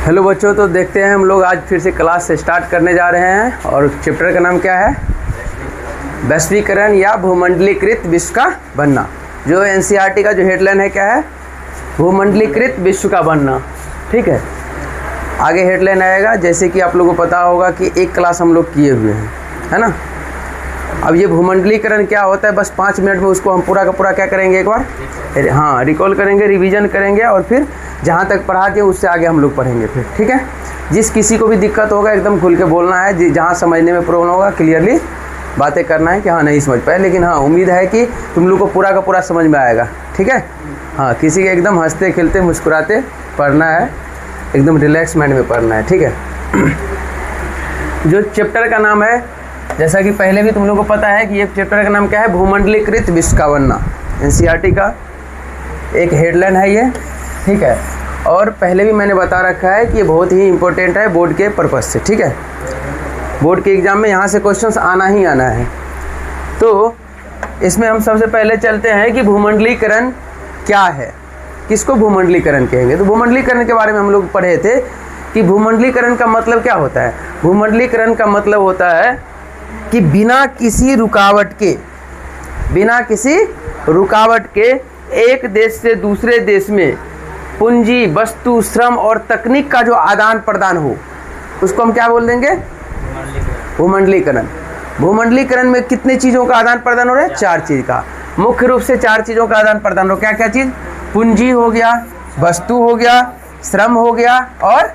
Hello बच्चों, तो देखते हैं हम लोग आज फिर से क्लास से स्टार्ट करने जा रहे हैं और चैप्टर का नाम क्या है? वैश्वीकरण या भूमंडलीकृत विश्व का बनना। जो एनसीईआरटी का जो हेडलाइन है क्या है? भूमंडलीकृत विश्व का बनना। ठीक है, आगे हेडलाइन आएगा। जैसे कि आप लोगों को पता होगा कि एक क्लास हम लोग किए हुए हैं, है ना। अब ये भूमंडलीकरण क्या होता है, बस 5 मिनट में उसको हम पूरा का पूरा क्या करेंगे, एक बार हाँ रिकॉल करेंगे, रिवीजन करेंगे और फिर जहाँ तक पढ़ा दिए उससे आगे हम लोग पढ़ेंगे फिर। ठीक है, जिस किसी को भी दिक्कत होगा एकदम खुल के बोलना है, जहाँ समझने में प्रॉब्लम होगा क्लियरली बातें करना है कि हाँ नहीं समझ पाए, लेकिन हाँ उम्मीद है कि तुम लोग को पूरा का पूरा समझ में आएगा। ठीक है, हाँ किसी के एकदम हंसते खेलते मुस्कुराते पढ़ना है, एकदम रिलैक्स माइंड में पढ़ना है। ठीक है, जो चैप्टर का नाम है, जैसा कि पहले भी तुम लोग को पता है कि ये चैप्टर का नाम क्या है? भूमंडलीकृत विश्व का बनना। एनसीईआरटी का एक हेडलाइन है ये। ठीक है, और पहले भी मैंने बता रखा है कि ये बहुत ही इंपॉर्टेंट है बोर्ड के पर्पज़ से। ठीक है, बोर्ड के एग्ज़ाम में यहाँ से क्वेश्चंस आना ही आना है। तो इसमें हम सबसे पहले चलते हैं कि भूमंडलीकरण क्या है, किसको भूमंडलीकरण कहेंगे। तो भूमंडलीकरण के बारे में हम लोग पढ़े थे कि भूमंडलीकरण का मतलब क्या होता है। भूमंडलीकरण का मतलब होता है कि बिना किसी रुकावट के एक देश से दूसरे देश में पूंजी, वस्तु, श्रम और तकनीक का जो आदान प्रदान हो, उसको हम क्या बोल देंगे? भूमंडलीकरण। भूमंडलीकरण में कितने चीज़ों का आदान प्रदान हो रहा है? 4 चीज़ का, मुख्य रूप से 4 चीज़ों का आदान प्रदान हो। क्या क्या चीज़? पूंजी हो गया, वस्तु हो गया, श्रम हो गया और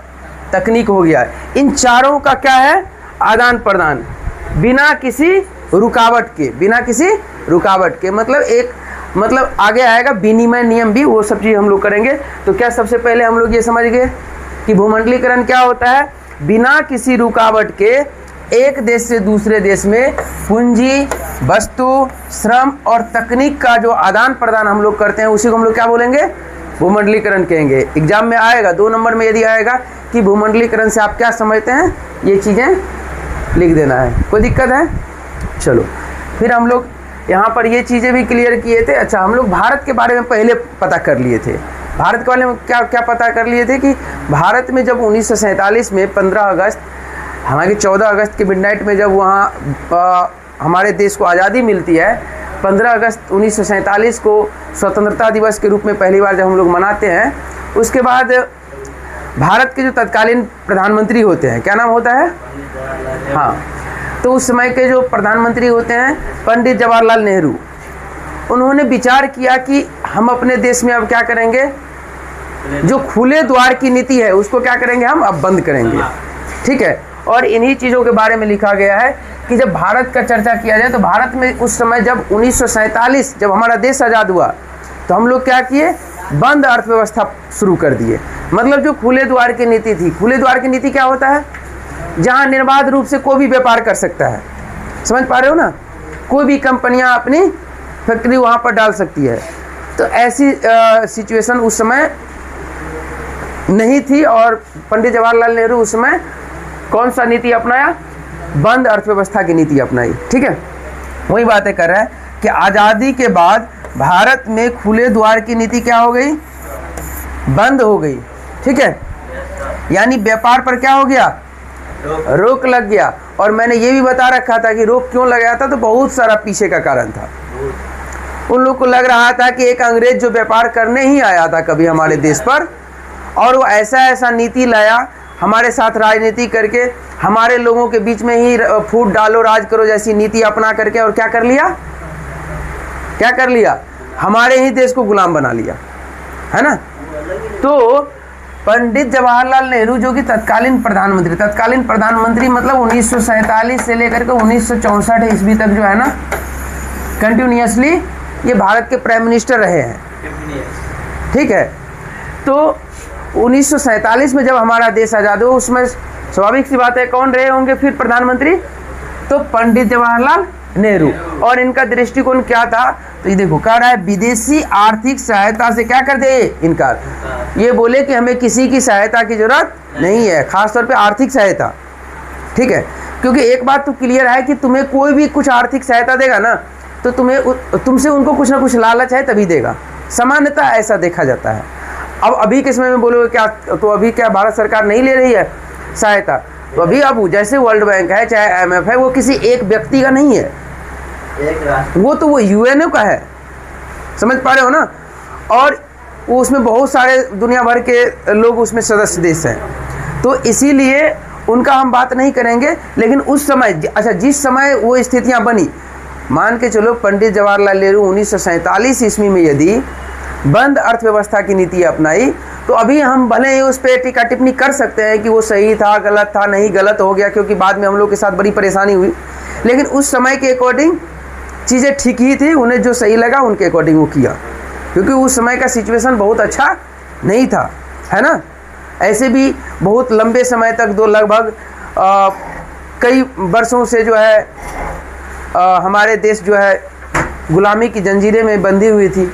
तकनीक हो गया। इन चारों का क्या है? आदान प्रदान बिना किसी रुकावट के। मतलब आगे आएगा विनिमय नियम भी, वो सब चीज़ हम लोग करेंगे। तो क्या सबसे पहले हम लोग ये समझ गए कि भूमंडलीकरण क्या होता है? बिना किसी रुकावट के एक देश से दूसरे देश में पूंजी, वस्तु, श्रम और तकनीक का जो आदान प्रदान हम लोग करते हैं, उसी को हम लोग क्या बोलेंगे? भूमंडलीकरण कहेंगे। एग्जाम में आएगा 2 नंबर में, यदि आएगा कि भूमंडलीकरण से आप क्या समझते हैं, ये चीज़ें लिख देना है। कोई दिक्कत है? चलो, फिर हम लोग यहाँ पर ये चीज़ें भी क्लियर किए थे। अच्छा, हम लोग भारत के बारे में पहले पता कर लिए थे। भारत के बारे में क्या क्या पता कर लिए थे कि भारत में जब 1947 में 15 अगस्त, हालांकि 14 अगस्त के मिडनाइट में जब वहाँ हमारे देश को आज़ादी मिलती है, 15 अगस्त 1947 को स्वतंत्रता दिवस के रूप में पहली बार जब हम लोग मनाते हैं, उसके बाद भारत के जो तत्कालीन प्रधानमंत्री होते हैं, क्या नाम होता है? हाँ, तो उस समय के जो प्रधानमंत्री होते हैं पंडित जवाहरलाल नेहरू, उन्होंने विचार किया कि हम अपने देश में अब क्या करेंगे, जो खुले द्वार की नीति है उसको क्या करेंगे, हम अब बंद करेंगे। ठीक है, और इन्हीं चीज़ों के बारे में लिखा गया है कि जब भारत का चर्चा किया जाए तो भारत में उस समय जब 1947 जब हमारा देश आज़ाद हुआ, तो हम लोग क्या किए? बंद अर्थव्यवस्था शुरू कर दिए। मतलब जो खुले द्वार की नीति थी, खुले द्वार की नीति क्या होता है? जहाँ निर्बाध रूप से कोई भी व्यापार कर सकता है। समझ पा रहे हो ना? कोई भी कंपनियां अपनी फैक्ट्री वहाँ पर डाल सकती है। तो ऐसी सिचुएशन उस समय नहीं थी और पंडित जवाहरलाल नेहरू उस समय कौन सा नीति अपनाया? बंद अर्थव्यवस्था की नीति अपनाई। ठीक है, वही बातें कर रहा है कि आज़ादी के बाद भारत में खुले द्वार की नीति क्या हो गई? बंद हो गई। ठीक है, यानी व्यापार पर क्या हो गया? रोक लग गया। और मैंने ये भी बता रखा था कि रोक क्यों लग गया था, तो बहुत सारा पीछे का कारण था। उन लोग को लग रहा था कि एक अंग्रेज जो व्यापार करने ही आया था कभी हमारे देश पर, और वो ऐसा नीति लाया, हमारे साथ राजनीति करके हमारे लोगों के बीच में ही फूट डालो राज करो जैसी नीति अपना करके, और क्या कर लिया? हमारे ही देश को गुलाम बना लिया, है ना। तो पंडित जवाहरलाल नेहरू जो कि तत्कालीन प्रधानमंत्री मतलब 1947 से लेकर के 1964 ईस्वी तक जो है ना, कंटिन्यूसली ये भारत के प्राइम मिनिस्टर रहे हैं। ठीक है, तो 1947 में जब हमारा देश आज़ाद हुआ, उसमें स्वाभाविक सी बात है कौन रहे होंगे फिर प्रधानमंत्री? तो पंडित जवाहरलाल नेहरू। और इनका दृष्टिकोण क्या था? तो ये देखो कह रहा है विदेशी आर्थिक सहायता से क्या कर दे? इनकार। ये बोले कि हमें किसी की सहायता की जरूरत नहीं है, खासतौर पे आर्थिक सहायता। ठीक है, क्योंकि एक बात तो क्लियर है कि तुम्हें कोई भी कुछ आर्थिक सहायता देगा ना, तो तुमसे उनको कुछ ना कुछ लालच है तभी देगा। सामान्यतः ऐसा देखा जाता है। अब अभी के समय में बोलोगे क्या, तो अभी क्या भारत सरकार नहीं ले रही है सहायता? तो अभी अब जैसे वर्ल्ड बैंक है चाहे IMF है, वो किसी एक व्यक्ति का नहीं है, वो UN का है, समझ पा रहे हो ना। और उसमें बहुत सारे दुनिया भर के लोग उसमें सदस्य देश हैं, तो इसीलिए उनका हम बात नहीं करेंगे। लेकिन उस समय, अच्छा जिस समय वो स्थितियां बनी, मान के चलो पंडित जवाहरलाल नेहरू 1947 ईस्वी में यदि बंद अर्थव्यवस्था की नीति अपनाई, तो अभी हम भले ही उस पर टीका टिप्पणी कर सकते हैं कि वो सही था, गलत था, नहीं गलत हो गया, क्योंकि बाद में हम लोग के साथ बड़ी परेशानी हुई। लेकिन उस समय के अकॉर्डिंग चीज़ें ठीक ही थी, उन्हें जो सही लगा उनके अकॉर्डिंग वो किया, क्योंकि उस समय का सिचुएशन बहुत अच्छा नहीं था, है ना। ऐसे भी बहुत लंबे समय तक लगभग कई वर्षों से जो है हमारे देश जो है गुलामी की जंजीरें में बंधी हुई थी।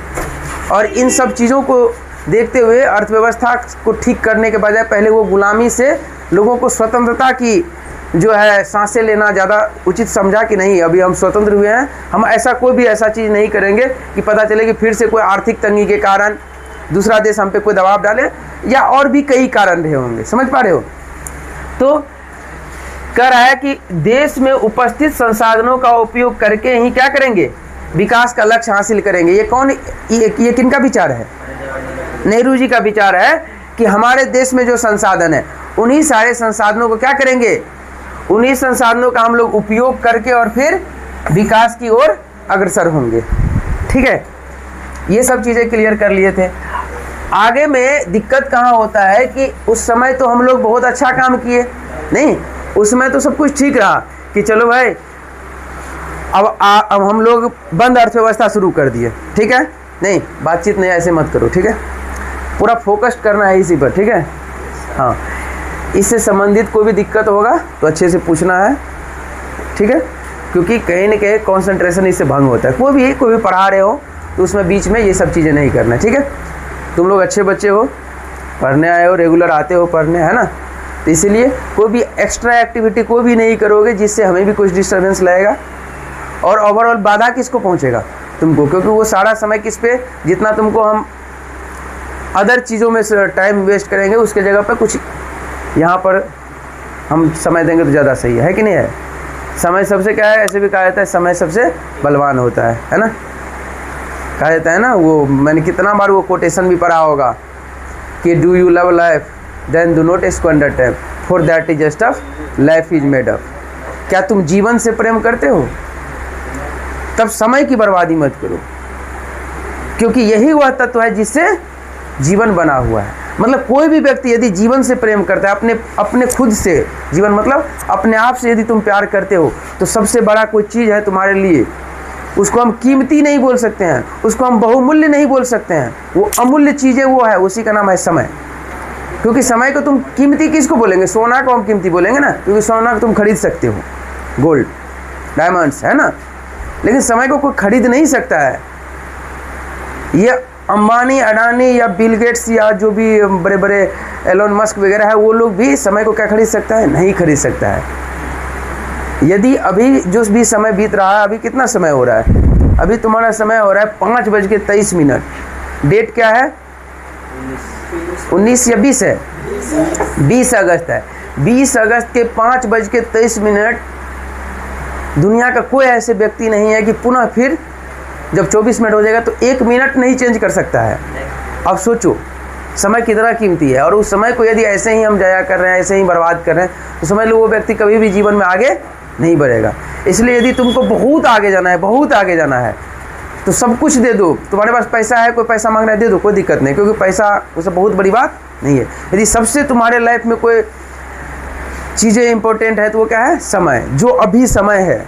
और इन सब चीज़ों को देखते हुए अर्थव्यवस्था को ठीक करने के बजाय पहले वो गुलामी से लोगों को स्वतंत्रता की जो है सांसें लेना ज़्यादा उचित समझा कि नहीं, अभी हम स्वतंत्र हुए हैं, हम ऐसा कोई भी ऐसा चीज़ नहीं करेंगे कि पता चले कि फिर से कोई आर्थिक तंगी के कारण दूसरा देश हम पे कोई दबाव डाले, या और भी कई कारण रहे होंगे, समझ पा रहे हो। तो कह रहा है कि देश में उपस्थित संसाधनों का उपयोग करके ही क्या करेंगे, विकास का लक्ष्य हासिल करेंगे। ये कौन, ये किनका विचार है? नेहरू जी का विचार है कि हमारे देश में जो संसाधन है, उन्हीं सारे संसाधनों को क्या करेंगे, उन्हीं संसाधनों का हम लोग उपयोग करके और फिर विकास की ओर अग्रसर होंगे। ठीक है, ये सब चीज़ें क्लियर कर लिए थे। आगे में दिक्कत कहाँ होता है कि उस समय तो हम लोग बहुत अच्छा काम किए, नहीं उस समय तो सब कुछ ठीक रहा कि चलो भाई अब हम लोग बंद अर्थव्यवस्था शुरू कर दिए, ठीक है, नहीं बातचीत नहीं ऐसे मत करो, ठीक है, पूरा फोकस करना है इसी पर, ठीक है। हाँ, इससे संबंधित कोई भी दिक्कत होगा तो अच्छे से पूछना है, ठीक है, क्योंकि कहीं न कहीं कंसंट्रेशन इससे भंग होता है। कोई भी पढ़ा रहे हो तो उसमें बीच में ये सब चीज़ें नहीं करना, ठीक है। तुम लोग अच्छे बच्चे हो, पढ़ने आए हो, रेगुलर आते हो पढ़ने, है ना, तो इसीलिए कोई भी एक्स्ट्रा एक्टिविटी कोई भी नहीं करोगे जिससे हमें भी कुछ डिस्टर्बेंस लगेगा। और ओवरऑल बाधा किसको पहुंचेगा, तुमको, क्योंकि वो सारा समय किस पे, जितना तुमको हम अदर चीज़ों में टाइम वेस्ट करेंगे उसके जगह पर कुछ यहाँ पर हम समय देंगे तो ज़्यादा सही है कि नहीं है। समय सबसे क्या है, ऐसे भी कहा जाता है समय सबसे बलवान होता है ना, कहा जाता है ना। वो मैंने कितना बार वो कोटेशन भी पढ़ा होगा कि do you love life then do not squander time for that is just of life is made up. क्या तुम जीवन से प्रेम करते हो, तब समय की बर्बादी मत करो, क्योंकि यही वह तत्व है जिससे जीवन बना हुआ है। मतलब कोई भी व्यक्ति यदि जीवन से प्रेम करता है, अपने खुद से, जीवन मतलब अपने आप से यदि तुम प्यार करते हो, तो सबसे बड़ा कोई चीज़ है तुम्हारे लिए, उसको हम कीमती नहीं बोल सकते हैं, उसको हम बहुमूल्य नहीं बोल सकते हैं, वो अमूल्य चीज़ें वो है, उसी का नाम है समय। क्योंकि समय को तुम कीमती किसको बोलेंगे, सोना को हम कीमती बोलेंगे ना, क्योंकि सोना को तुम खरीद सकते हो, गोल्ड डायमंड्स, है ना, लेकिन समय को कोई खरीद नहीं सकता है। ये अंबानी, अडानी या बिल गेट्स या जो भी बड़े बड़े एलोन मस्क वगैरह है, वो लोग भी समय को क्या खरीद सकता है, नहीं खरीद सकता है। यदि अभी जो भी समय बीत रहा है, अभी कितना समय हो रहा है, अभी तुम्हारा समय हो रहा है 5:23, डेट क्या है, 19 या 20 है, 20 अगस्त है। 20 अगस्त के 5:23 दुनिया का कोई ऐसे व्यक्ति नहीं है कि पुनः फिर जब 24 मिनट हो जाएगा तो 1 मिनट नहीं चेंज कर सकता है। अब सोचो समय कितना कीमती है, और उस समय को यदि ऐसे ही हम जाया कर रहे हैं, ऐसे ही बर्बाद कर रहे हैं, तो समझ लो वो व्यक्ति कभी भी जीवन में आगे नहीं बढ़ेगा। इसलिए यदि तुमको बहुत आगे जाना है, बहुत आगे जाना है, तो सब कुछ दे दो। तुम्हारे पास पैसा है, कोई पैसा मांग रहा है, दे दो, कोई दिक्कत नहीं, क्योंकि पैसा वो सब बहुत बड़ी बात नहीं है। यदि सबसे तुम्हारे लाइफ में कोई चीज़ें इंपॉर्टेंट है तो वो क्या है, समय। जो अभी समय है,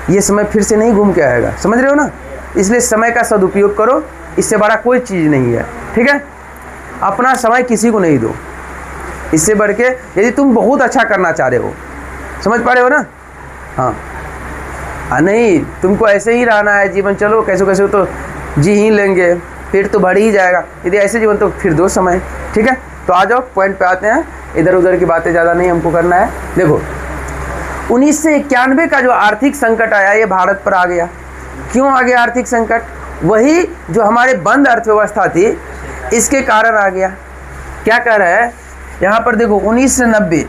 ये समय फिर से नहीं घूम के आएगा, समझ रहे हो ना। इसलिए समय का सदुपयोग करो, इससे बड़ा कोई चीज़ नहीं है, ठीक है। अपना समय किसी को नहीं दो, इससे बढ़ के यदि तुम बहुत अच्छा करना चाह रहे हो, समझ पा रहे हो ना, हाँ नहीं, तुमको ऐसे ही रहना है जीवन, चलो कैसे कैसे तो जी ही लेंगे, फिर तो बढ़ ही जाएगा। यदि ऐसे जीवन तो फिर दो समय, ठीक है। तो आ जाओ पॉइंट पे आते हैं, इधर उधर की बातें ज़्यादा नहीं हमको करना है। देखो 1991 का जो आर्थिक संकट आया, ये भारत पर आ गया। क्यों आ गया आर्थिक संकट? वही जो हमारे बंद अर्थव्यवस्था थी इसके कारण आ गया। क्या कह रहा है यहाँ पर देखो, 1990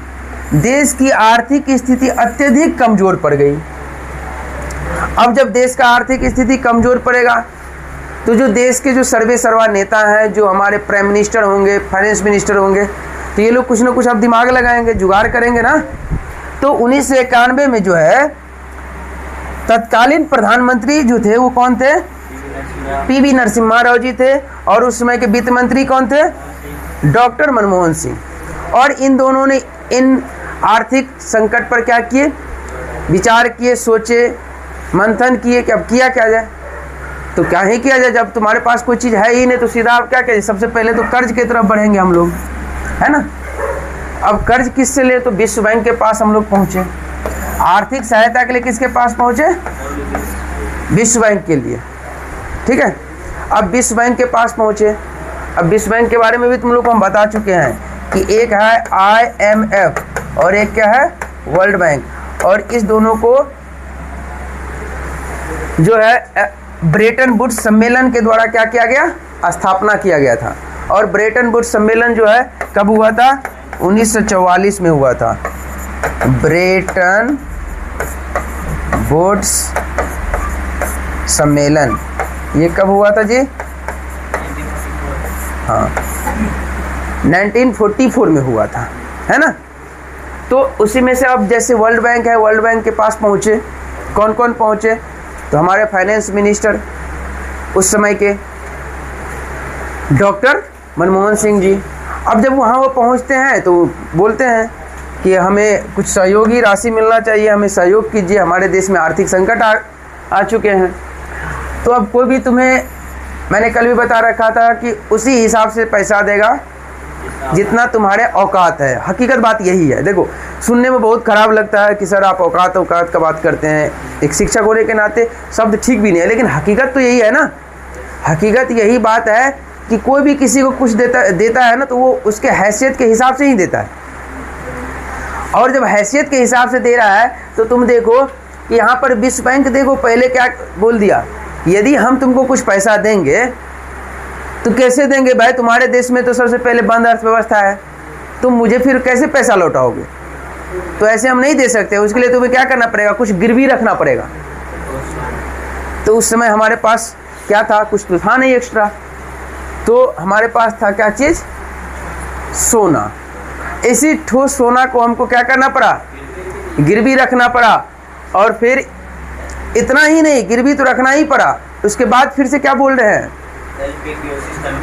देश की आर्थिक स्थिति अत्यधिक कमजोर पड़ गई। अब जब देश का आर्थिक स्थिति कमजोर पड़ेगा तो जो देश के जो सर्वे सर्वा नेता हैं, जो हमारे प्राइम मिनिस्टर होंगे, फाइनेंस मिनिस्टर होंगे, तो ये लोग कुछ ना कुछ अब दिमाग लगाएंगे, जुगाड़ करेंगे ना। तो 1991 में जो है तत्कालीन प्रधानमंत्री जो थे वो कौन थे? पीवी नरसिम्हा राव जी थे। और उस समय के वित्त मंत्री कौन थे? डॉक्टर मनमोहन सिंह। और इन दोनों ने इन आर्थिक संकट पर क्या किए? विचार किए, सोचे, मंथन किए कि अब किया क्या जाए। तो क्या ही किया जाए, जब तुम्हारे पास कोई चीज़ है ही नहीं तो सीधा आप क्या करें? सबसे पहले तो कर्ज की तरफ बढ़ेंगे हम लोग, है ना। अब कर्ज किससे ले? तो विश्व बैंक के पास हम लोग पहुँचे। आर्थिक सहायता के लिए किसके पास पहुँचे? विश्व बैंक के लिए, ठीक है। अब विश्व बैंक के पास पहुँचे। अब विश्व बैंक के बारे में भी तुम लोग को हम बता चुके हैं कि एक है IMF और एक क्या है? World bank. और इस दोनों को जो है ब्रेटन वुड्स सम्मेलन के द्वारा क्या किया गया? स्थापना किया गया था। और ब्रेटन वुड्स सम्मेलन जो है कब हुआ था? 1944 में हुआ था। ब्रेटन वुड्स सम्मेलन ये कब हुआ था जी? हाँ, 1944 में हुआ था, है ना। तो उसी में से अब जैसे वर्ल्ड बैंक है, वर्ल्ड बैंक के पास पहुँचे। कौन कौन पहुँचे? तो हमारे फाइनेंस मिनिस्टर उस समय के डॉक्टर मनमोहन सिंह जी। अब जब वहाँ वो पहुँचते हैं तो बोलते हैं कि हमें कुछ सहयोगी राशि मिलना चाहिए, हमें सहयोग कीजिए, हमारे देश में आर्थिक संकट आ चुके हैं। तो अब कोई भी तुम्हें, मैंने कल भी बता रखा था कि उसी हिसाब से पैसा देगा जितना तुम्हारे औकात है। हकीकत बात यही है। देखो, सुनने में बहुत ख़राब लगता है कि सर आप औकात औकात का बात करते हैं, एक शिक्षक होने के नाते शब्द ठीक भी नहीं है, लेकिन हकीकत तो यही है ना। हकीकत यही बात है कि कोई भी किसी को कुछ देता है ना तो वो उसके हैसियत के हिसाब से ही देता है। और जब हैसियत के हिसाब से दे रहा है तो तुम देखो कि यहाँ पर विश्व बैंक देखो पहले क्या बोल दिया, यदि हम तुमको कुछ पैसा देंगे तो कैसे देंगे भाई? तुम्हारे देश में तो सबसे पहले बंद अर्थव्यवस्था है, तुम मुझे फिर कैसे पैसा लौटाओगे? तो ऐसे हम नहीं दे सकते। उसके लिए तुम्हें क्या करना पड़ेगा? कुछ गिरवी रखना पड़ेगा। तो उस समय हमारे पास क्या था? कुछ तो था नहीं एक्स्ट्रा। तो हमारे पास था क्या चीज़? सोना। इसी ठोस सोना को हमको क्या करना पड़ा? गिरवी रखना पड़ा। और फिर इतना ही नहीं, गिरवी तो रखना ही पड़ा, उसके बाद फिर से क्या बोल रहे हैं?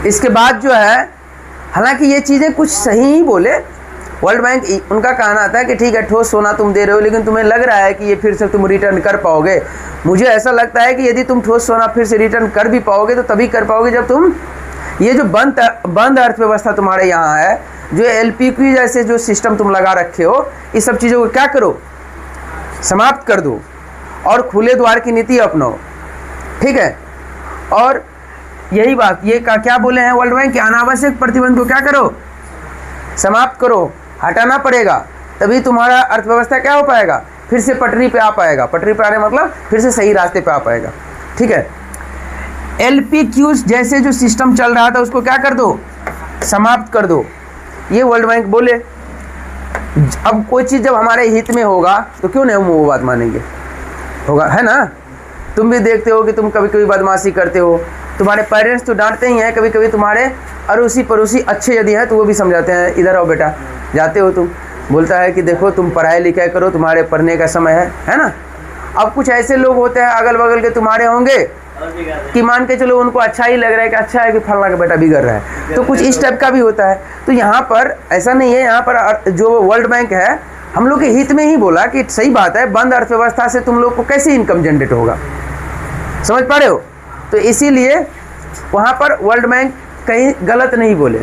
इसके बाद जो है, हालांकि ये चीज़ें कुछ सही ही बोले। वर्ल्ड बैंक उनका कहना था कि ठीक है ठोस सोना तुम दे रहे हो, लेकिन तुम्हें लग रहा है कि ये फिर से तुम रिटर्न कर पाओगे। मुझे ऐसा लगता है कि यदि तुम ठोस सोना फिर से रिटर्न कर भी पाओगे तो तभी कर पाओगे जब तुम ये जो बंद अर्थव्यवस्था तुम्हारे यहाँ है, जो LPQ जैसे जो सिस्टम तुम लगा रखे हो, इस सब चीज़ों को क्या करो? समाप्त कर दो और खुले द्वार की नीति अपनाओ, ठीक है। और यही बात ये क्या बोले हैं वर्ल्ड बैंक कि अनावश्यक प्रतिबंध को क्या करो? समाप्त करो, हटाना पड़ेगा, तभी तुम्हारा अर्थव्यवस्था क्या हो पाएगा? फिर से पटरी पे आ पाएगा। पटरी पे आने मतलब फिर से सही रास्ते पे आ पाएगा, ठीक है। LPQ जैसे जो सिस्टम चल रहा था उसको क्या कर दो? समाप्त कर दो, ये वर्ल्ड बैंक बोले। अब कोई चीज़ जब हमारे हित में होगा तो क्यों नहीं हम वो बात मानेंगे? होगा, है ना। तुम भी देखते हो कि तुम कभी कभी बदमाशी करते हो, तुम्हारे पेरेंट्स तो डांटते ही हैं, कभी कभी तुम्हारे अड़ोसी पड़ोसी अच्छे यदि हैं तो वो भी समझाते हैं, इधर आओ बेटा, जाते हो तुम, बोलता है कि देखो तुम पढ़ाई लिखाई करो, तुम्हारे पढ़ने का समय है ना। अब कुछ ऐसे लोग होते हैं अगल बगल के तुम्हारे होंगे कि मान के चलो उनको अच्छा ही लग रहा है कि अच्छा है कि फलना का बेटा बिगड़ रहा है, तो कुछ इस टाइप का भी होता है। तो यहाँ पर ऐसा नहीं है, यहाँ पर जो वर्ल्ड बैंक है हम लोग के हित में ही बोला कि सही बात है, बंद अर्थव्यवस्था से तुम लोग को कैसे इनकम जनरेट होगा, समझ पा रहे हो। तो इसीलिए वहाँ पर वर्ल्ड बैंक कहीं गलत नहीं बोले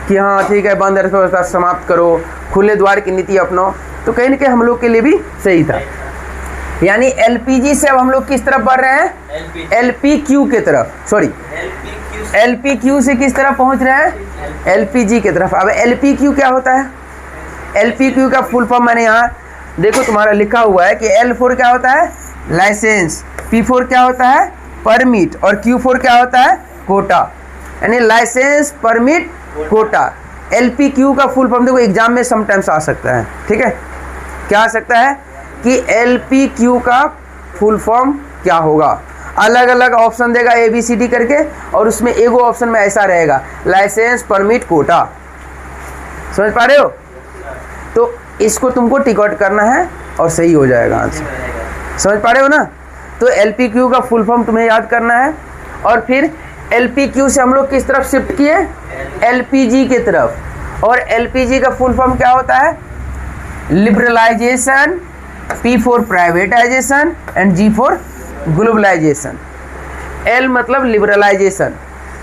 कि हाँ ठीक है बंद अर्थव्यवस्था समाप्त करो, खुले द्वार की नीति अपनाओ, तो कहीं ना कहीं हम लोग के लिए भी सही था। यानी LPG से अब हम लोग किस तरफ बढ़ रहे हैं? LPQ के तरफ, सॉरी LPQ से किस तरफ पहुंच रहे हैं? LPG के तरफ। अब LPQ क्या होता है? LPQ का फुल फॉर्म मैंने यहाँ देखो तुम्हारा लिखा हुआ है कि L4 क्या होता है? लाइसेंस। P4 क्या होता है? परमिट, और Q4 क्या होता है? कोटा, यानी लाइसेंस परमिट कोटा। LPQ का फुल फॉर्म देखो एग्जाम में समटाइम्स आ सकता है, ठीक है? क्या आ सकता है कि LPQ का फुल फॉर्म क्या होगा? अलग अलग ऑप्शन देगा ABCD करके, और उसमें एगो ऑप्शन में ऐसा रहेगा लाइसेंस परमिट कोटा। समझ पा रहे हो? तो इसको तुमको टिक आउट करना है और सही हो जाएगा आंसर। समझ पा रहे हो ना? तो LPQ का फुल फॉर्म तुम्हें याद करना है, और फिर LPQ से हम लोग किस तरफ शिफ्ट किए? LPG की तरफ। और LPG का फुल फॉर्म क्या होता है? Liberalisation, P for privatisation and G for globalisation. L मतलब लिबरलाइजेशन,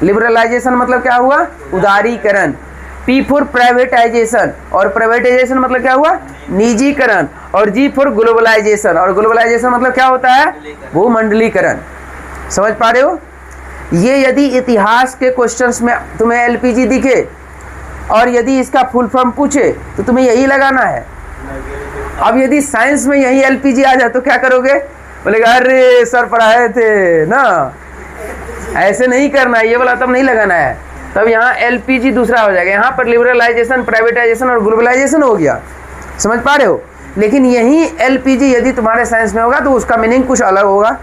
लिबरलाइजेशन मतलब क्या हुआ? उदारीकरण। P फॉर प्राइवेटाइजेशन, और प्राइवेटाइजेशन मतलब क्या हुआ? निजीकरण। और G फॉर ग्लोबलाइजेशन, और ग्लोबलाइजेशन मतलब क्या होता है? भूमंडलीकरण। समझ पा रहे हो? ये यदि इतिहास के क्वेश्चंस में तुम्हें LPG दिखे और यदि इसका फुल फॉर्म पूछे तो तुम्हें यही लगाना है। अब यदि साइंस में यही LPG आ जाए तो क्या करोगे? बोलेगा अरे सर पढ़ाए थे ना, ऐसे नहीं करना है, ये वाला तब नहीं लगाना है। तब यहाँ LPG दूसरा हो जाएगा, यहाँ पर लिबरलाइजेशन, प्राइवेटाइजेशन और ग्लोबलाइजेशन हो गया। समझ पा रहे हो? लेकिन यही LPG यदि तुम्हारे साइंस में होगा तो उसका मीनिंग कुछ अलग होगा।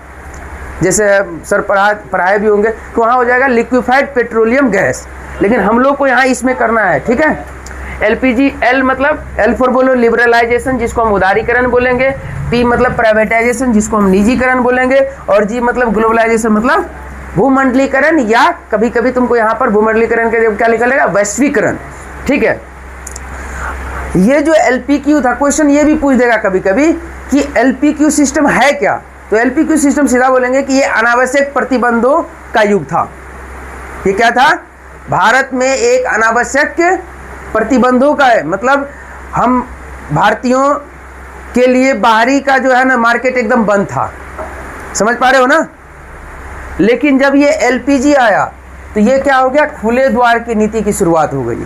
जैसे सर पढ़ाए भी होंगे तो वहाँ हो जाएगा लिक्विफाइड पेट्रोलियम गैस, लेकिन हम लोग को यहाँ इसमें करना है, ठीक है? LPG, L मतलब L फॉर बोलो लिबरलाइजेशन, जिसको हम उदारीकरण बोलेंगे, P मतलब प्राइवेटाइजेशन, जिसको हम निजीकरण बोलेंगे, और G मतलब ग्लोबलाइजेशन मतलब भूमंडलीकरण, या कभी कभी तुमको यहाँ पर भूमंडलीकरण के क्या लिखा रहेगा? वैश्वीकरण। ठीक है? ये जो LPQ था क्वेश्चन ये भी पूछ देगा कभी कभी कि LPQ सिस्टम है क्या? तो LPQ सिस्टम सीधा बोलेंगे कि ये अनावश्यक प्रतिबंधों का युग था। ये क्या था? भारत में एक अनावश्यक प्रतिबंधों का है, मतलब हम भारतीयों के लिए बाहरी का जो है ना मार्केट एकदम बंद था। समझ पा रहे हो ना? लेकिन जब ये LPG आया तो ये क्या हो गया? खुले द्वार की नीति की शुरुआत हो गई।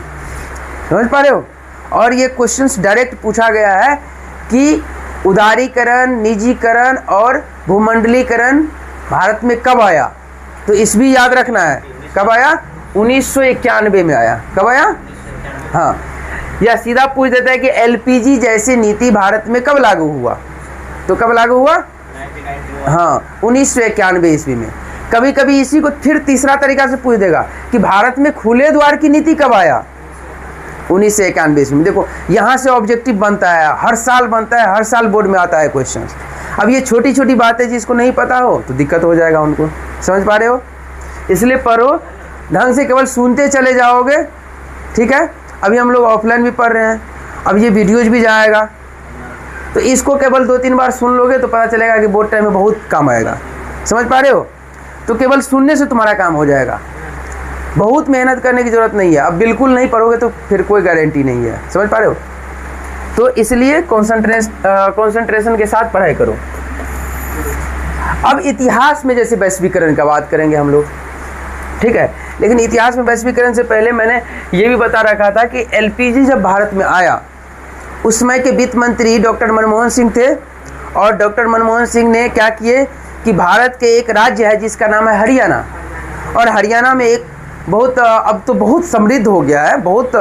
समझ पा रहे हो? और ये क्वेश्चंस डायरेक्ट पूछा गया है कि उदारीकरण, निजीकरण और भूमंडलीकरण भारत में कब आया? तो इस भी याद रखना है, कब आया? 1991 में आया। कब आया? हाँ। या सीधा पूछ देता है कि LPG जैसी नीति भारत में कब लागू हुआ? तो कब लागू हुआ? 1991। हाँ, 1991 ईस्वी में। कभी कभी इसी को फिर तीसरा तरीका से पूछ देगा कि भारत में खुले द्वार की नीति कब आया? 1991 ईस्वी में। देखो यहाँ से ऑब्जेक्टिव बनता है, हर साल बनता है, हर साल बोर्ड में आता है क्वेश्चन। अब ये छोटी छोटी बातें जिसको नहीं पता हो तो दिक्कत हो जाएगा उनको। समझ पा रहे हो? इसलिए पढ़ो ढंग से, केवल सुनते चले जाओगे, ठीक है? अभी हम लोग ऑफलाइन भी पढ़ रहे हैं, अब ये वीडियोज भी जाएगा, तो इसको केवल 2-3 बार सुन लोगे तो पता चलेगा कि बोर्ड टाइम में बहुत काम आएगा। समझ पा रहे हो? तो केवल सुनने से तुम्हारा काम हो जाएगा, बहुत मेहनत करने की ज़रूरत नहीं है। अब बिल्कुल नहीं पढ़ोगे तो फिर कोई गारंटी नहीं है। समझ पा रहे हो? तो इसलिए कॉन्सेंट्रेशन के साथ पढ़ाई करो। अब इतिहास में जैसे वैश्वीकरण का बात करेंगे हम लोग, ठीक है? लेकिन इतिहास में वैश्वीकरण से पहले मैंने ये भी बता रखा था कि LPG जब भारत में आया उस समय के वित्त मंत्री डॉक्टर मनमोहन सिंह थे, और डॉक्टर मनमोहन सिंह ने क्या किए कि भारत के एक राज्य है जिसका नाम है हरियाणा, और हरियाणा में एक बहुत अब तो बहुत समृद्ध हो गया है, बहुत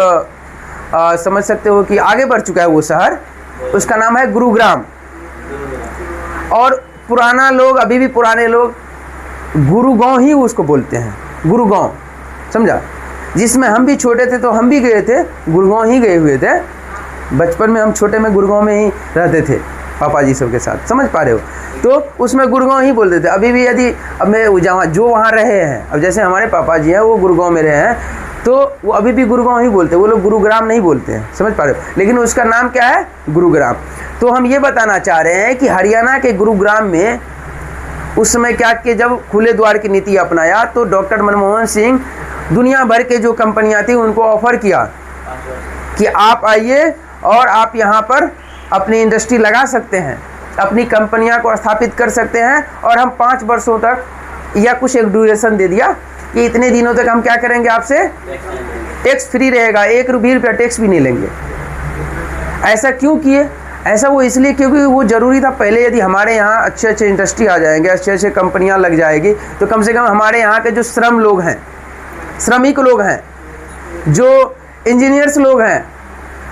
समझ सकते हो कि आगे बढ़ चुका है वो शहर, उसका नाम है गुरुग्राम। और पुराना लोग, अभी भी पुराने लोग गुरुगांव ही उसको बोलते हैं, गुरुगांव। समझा? जिसमें हम भी छोटे थे तो हम भी गए थे, गुरुगांव ही गए हुए थे। बचपन में हम छोटे में गुरुगांव में ही रहते थे पापा जी सब के साथ। समझ पा रहे हो? तो उसमें गुरुगांव ही बोलते थे। अभी भी यदि अब मैं जहाँ जो वहाँ रहे हैं, अब जैसे हमारे पापा जी हैं वो गुरुगांव में रहे हैं, तो वो अभी भी गुरुगांव ही बोलते हैं, वो लोग गुरुग्राम नहीं बोलते हैं। समझ पा रहे हो? लेकिन उसका नाम क्या है? गुरुग्राम। तो हम ये बताना चाह रहे हैं कि हरियाणा के गुरुग्राम में उस समय क्या कि जब खुले द्वार की नीति अपनाया तो डॉक्टर मनमोहन सिंह दुनिया भर के जो कंपनियां थी उनको ऑफर किया कि आप आइए और आप यहाँ पर अपनी इंडस्ट्री लगा सकते हैं, अपनी कंपनियां को स्थापित कर सकते हैं, और हम 5 वर्षों तक या कुछ एक ड्यूरेशन दे दिया कि इतने दिनों तक हम क्या करेंगे, आपसे टैक्स फ्री रहेगा, 1 रुपया टैक्स भी नहीं लेंगे। ऐसा क्यों किए? ऐसा वो इसलिए क्योंकि वो ज़रूरी था। पहले यदि हमारे यहाँ अच्छे अच्छे इंडस्ट्री आ जाएंगे, अच्छे अच्छे कंपनियाँ लग जाएगी, तो कम से कम हमारे यहाँ के जो श्रम लोग हैं, श्रमिक लोग हैं, जो इंजीनियर्स लोग हैं,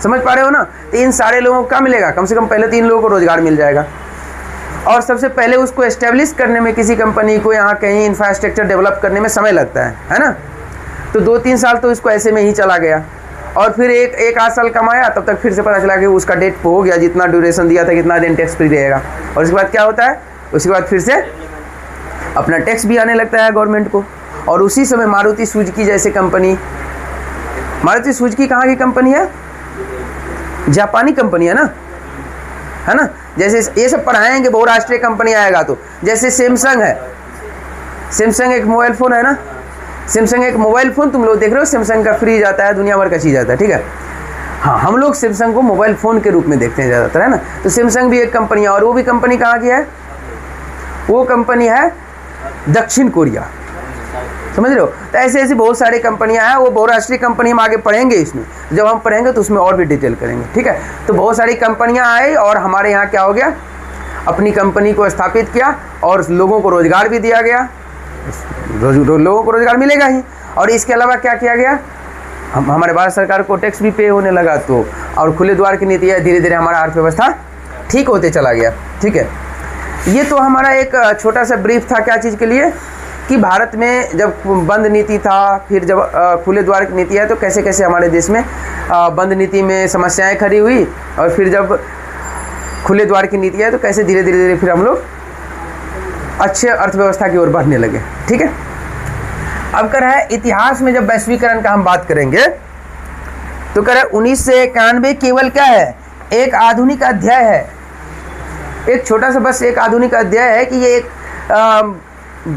समझ पा रहे हो ना, तो इन सारे लोगों को क्या मिलेगा? कम से कम पहले 3 लोगों को रोज़गार मिल जाएगा। और सबसे पहले उसको एस्टेब्लिश करने में, किसी कंपनी को यहाँ कहीं इंफ्रास्ट्रक्चर डेवलप करने में समय लगता है ना। तो 2-3 साल तो इसको ऐसे में ही चला गया, और फिर एक आध साल कमाया, तब तक फिर से पता चला कि उसका डेट हो गया, जितना ड्यूरेशन दिया था कितना दिन टैक्स फ्री रहेगा। और उसके बाद क्या होता है? उसके बाद फिर से अपना टैक्स भी आने लगता है गवर्नमेंट को। और उसी समय मारुति सुजुकी जैसे कंपनी, मारुति सुजुकी कहाँ की कंपनी है? जापानी कंपनी है ना। जैसे ये सब पढ़ाएंगे, बहुराष्ट्रीय कंपनी आएगा तो, जैसे सैमसंग है, सैमसंग एक मोबाइल फ़ोन है ना, सैमसंग एक मोबाइल फ़ोन तुम लोग देख रहे हो, सैमसंग का फ्रिज आता है, दुनिया भर का चीज़ आता है, ठीक है। हाँ, हम लोग सैमसंग को मोबाइल फ़ोन के रूप में देखते हैं ज़्यादातर, है ना। तो सैमसंग भी एक कंपनी है, और वो भी कंपनी कहाँ की है? वो कंपनी है दक्षिण कोरिया, समझ रहे हो। तो ऐसे ऐसी बहुत सारी कंपनियां हैं, वो बहुराष्ट्रीय कंपनी हम आगे पढ़ेंगे इसमें, जब हम पढ़ेंगे तो उसमें और भी डिटेल करेंगे, ठीक है। तो बहुत सारी कंपनियां आई और हमारे यहाँ क्या हो गया? अपनी कंपनी को स्थापित किया और लोगों को रोज़गार भी दिया गया, लोगों को रोज़गार मिलेगा ही। और इसके अलावा क्या किया गया? हमारे भारत सरकार को टैक्स भी पे होने लगा, तो और खुले द्वार की नीति है, धीरे धीरे हमारा अर्थव्यवस्था ठीक होते चला गया, ठीक है। ये तो हमारा एक छोटा सा ब्रीफ था, क्या चीज़ के लिए? कि भारत में जब बंद नीति था, फिर जब खुले द्वार की नीति है, तो कैसे कैसे हमारे देश में बंद नीति में समस्याएं खड़ी हुई, और फिर जब खुले द्वार की नीति है तो कैसे धीरे धीरे फिर हम लोग अच्छे अर्थव्यवस्था की ओर बढ़ने लगे, ठीक है। अब कर है इतिहास में जब वैश्वीकरण का हम बात करेंगे तो कर 1991 केवल क्या है? एक आधुनिक अध्याय है, एक छोटा सा बस एक आधुनिक अध्याय है कि ये एक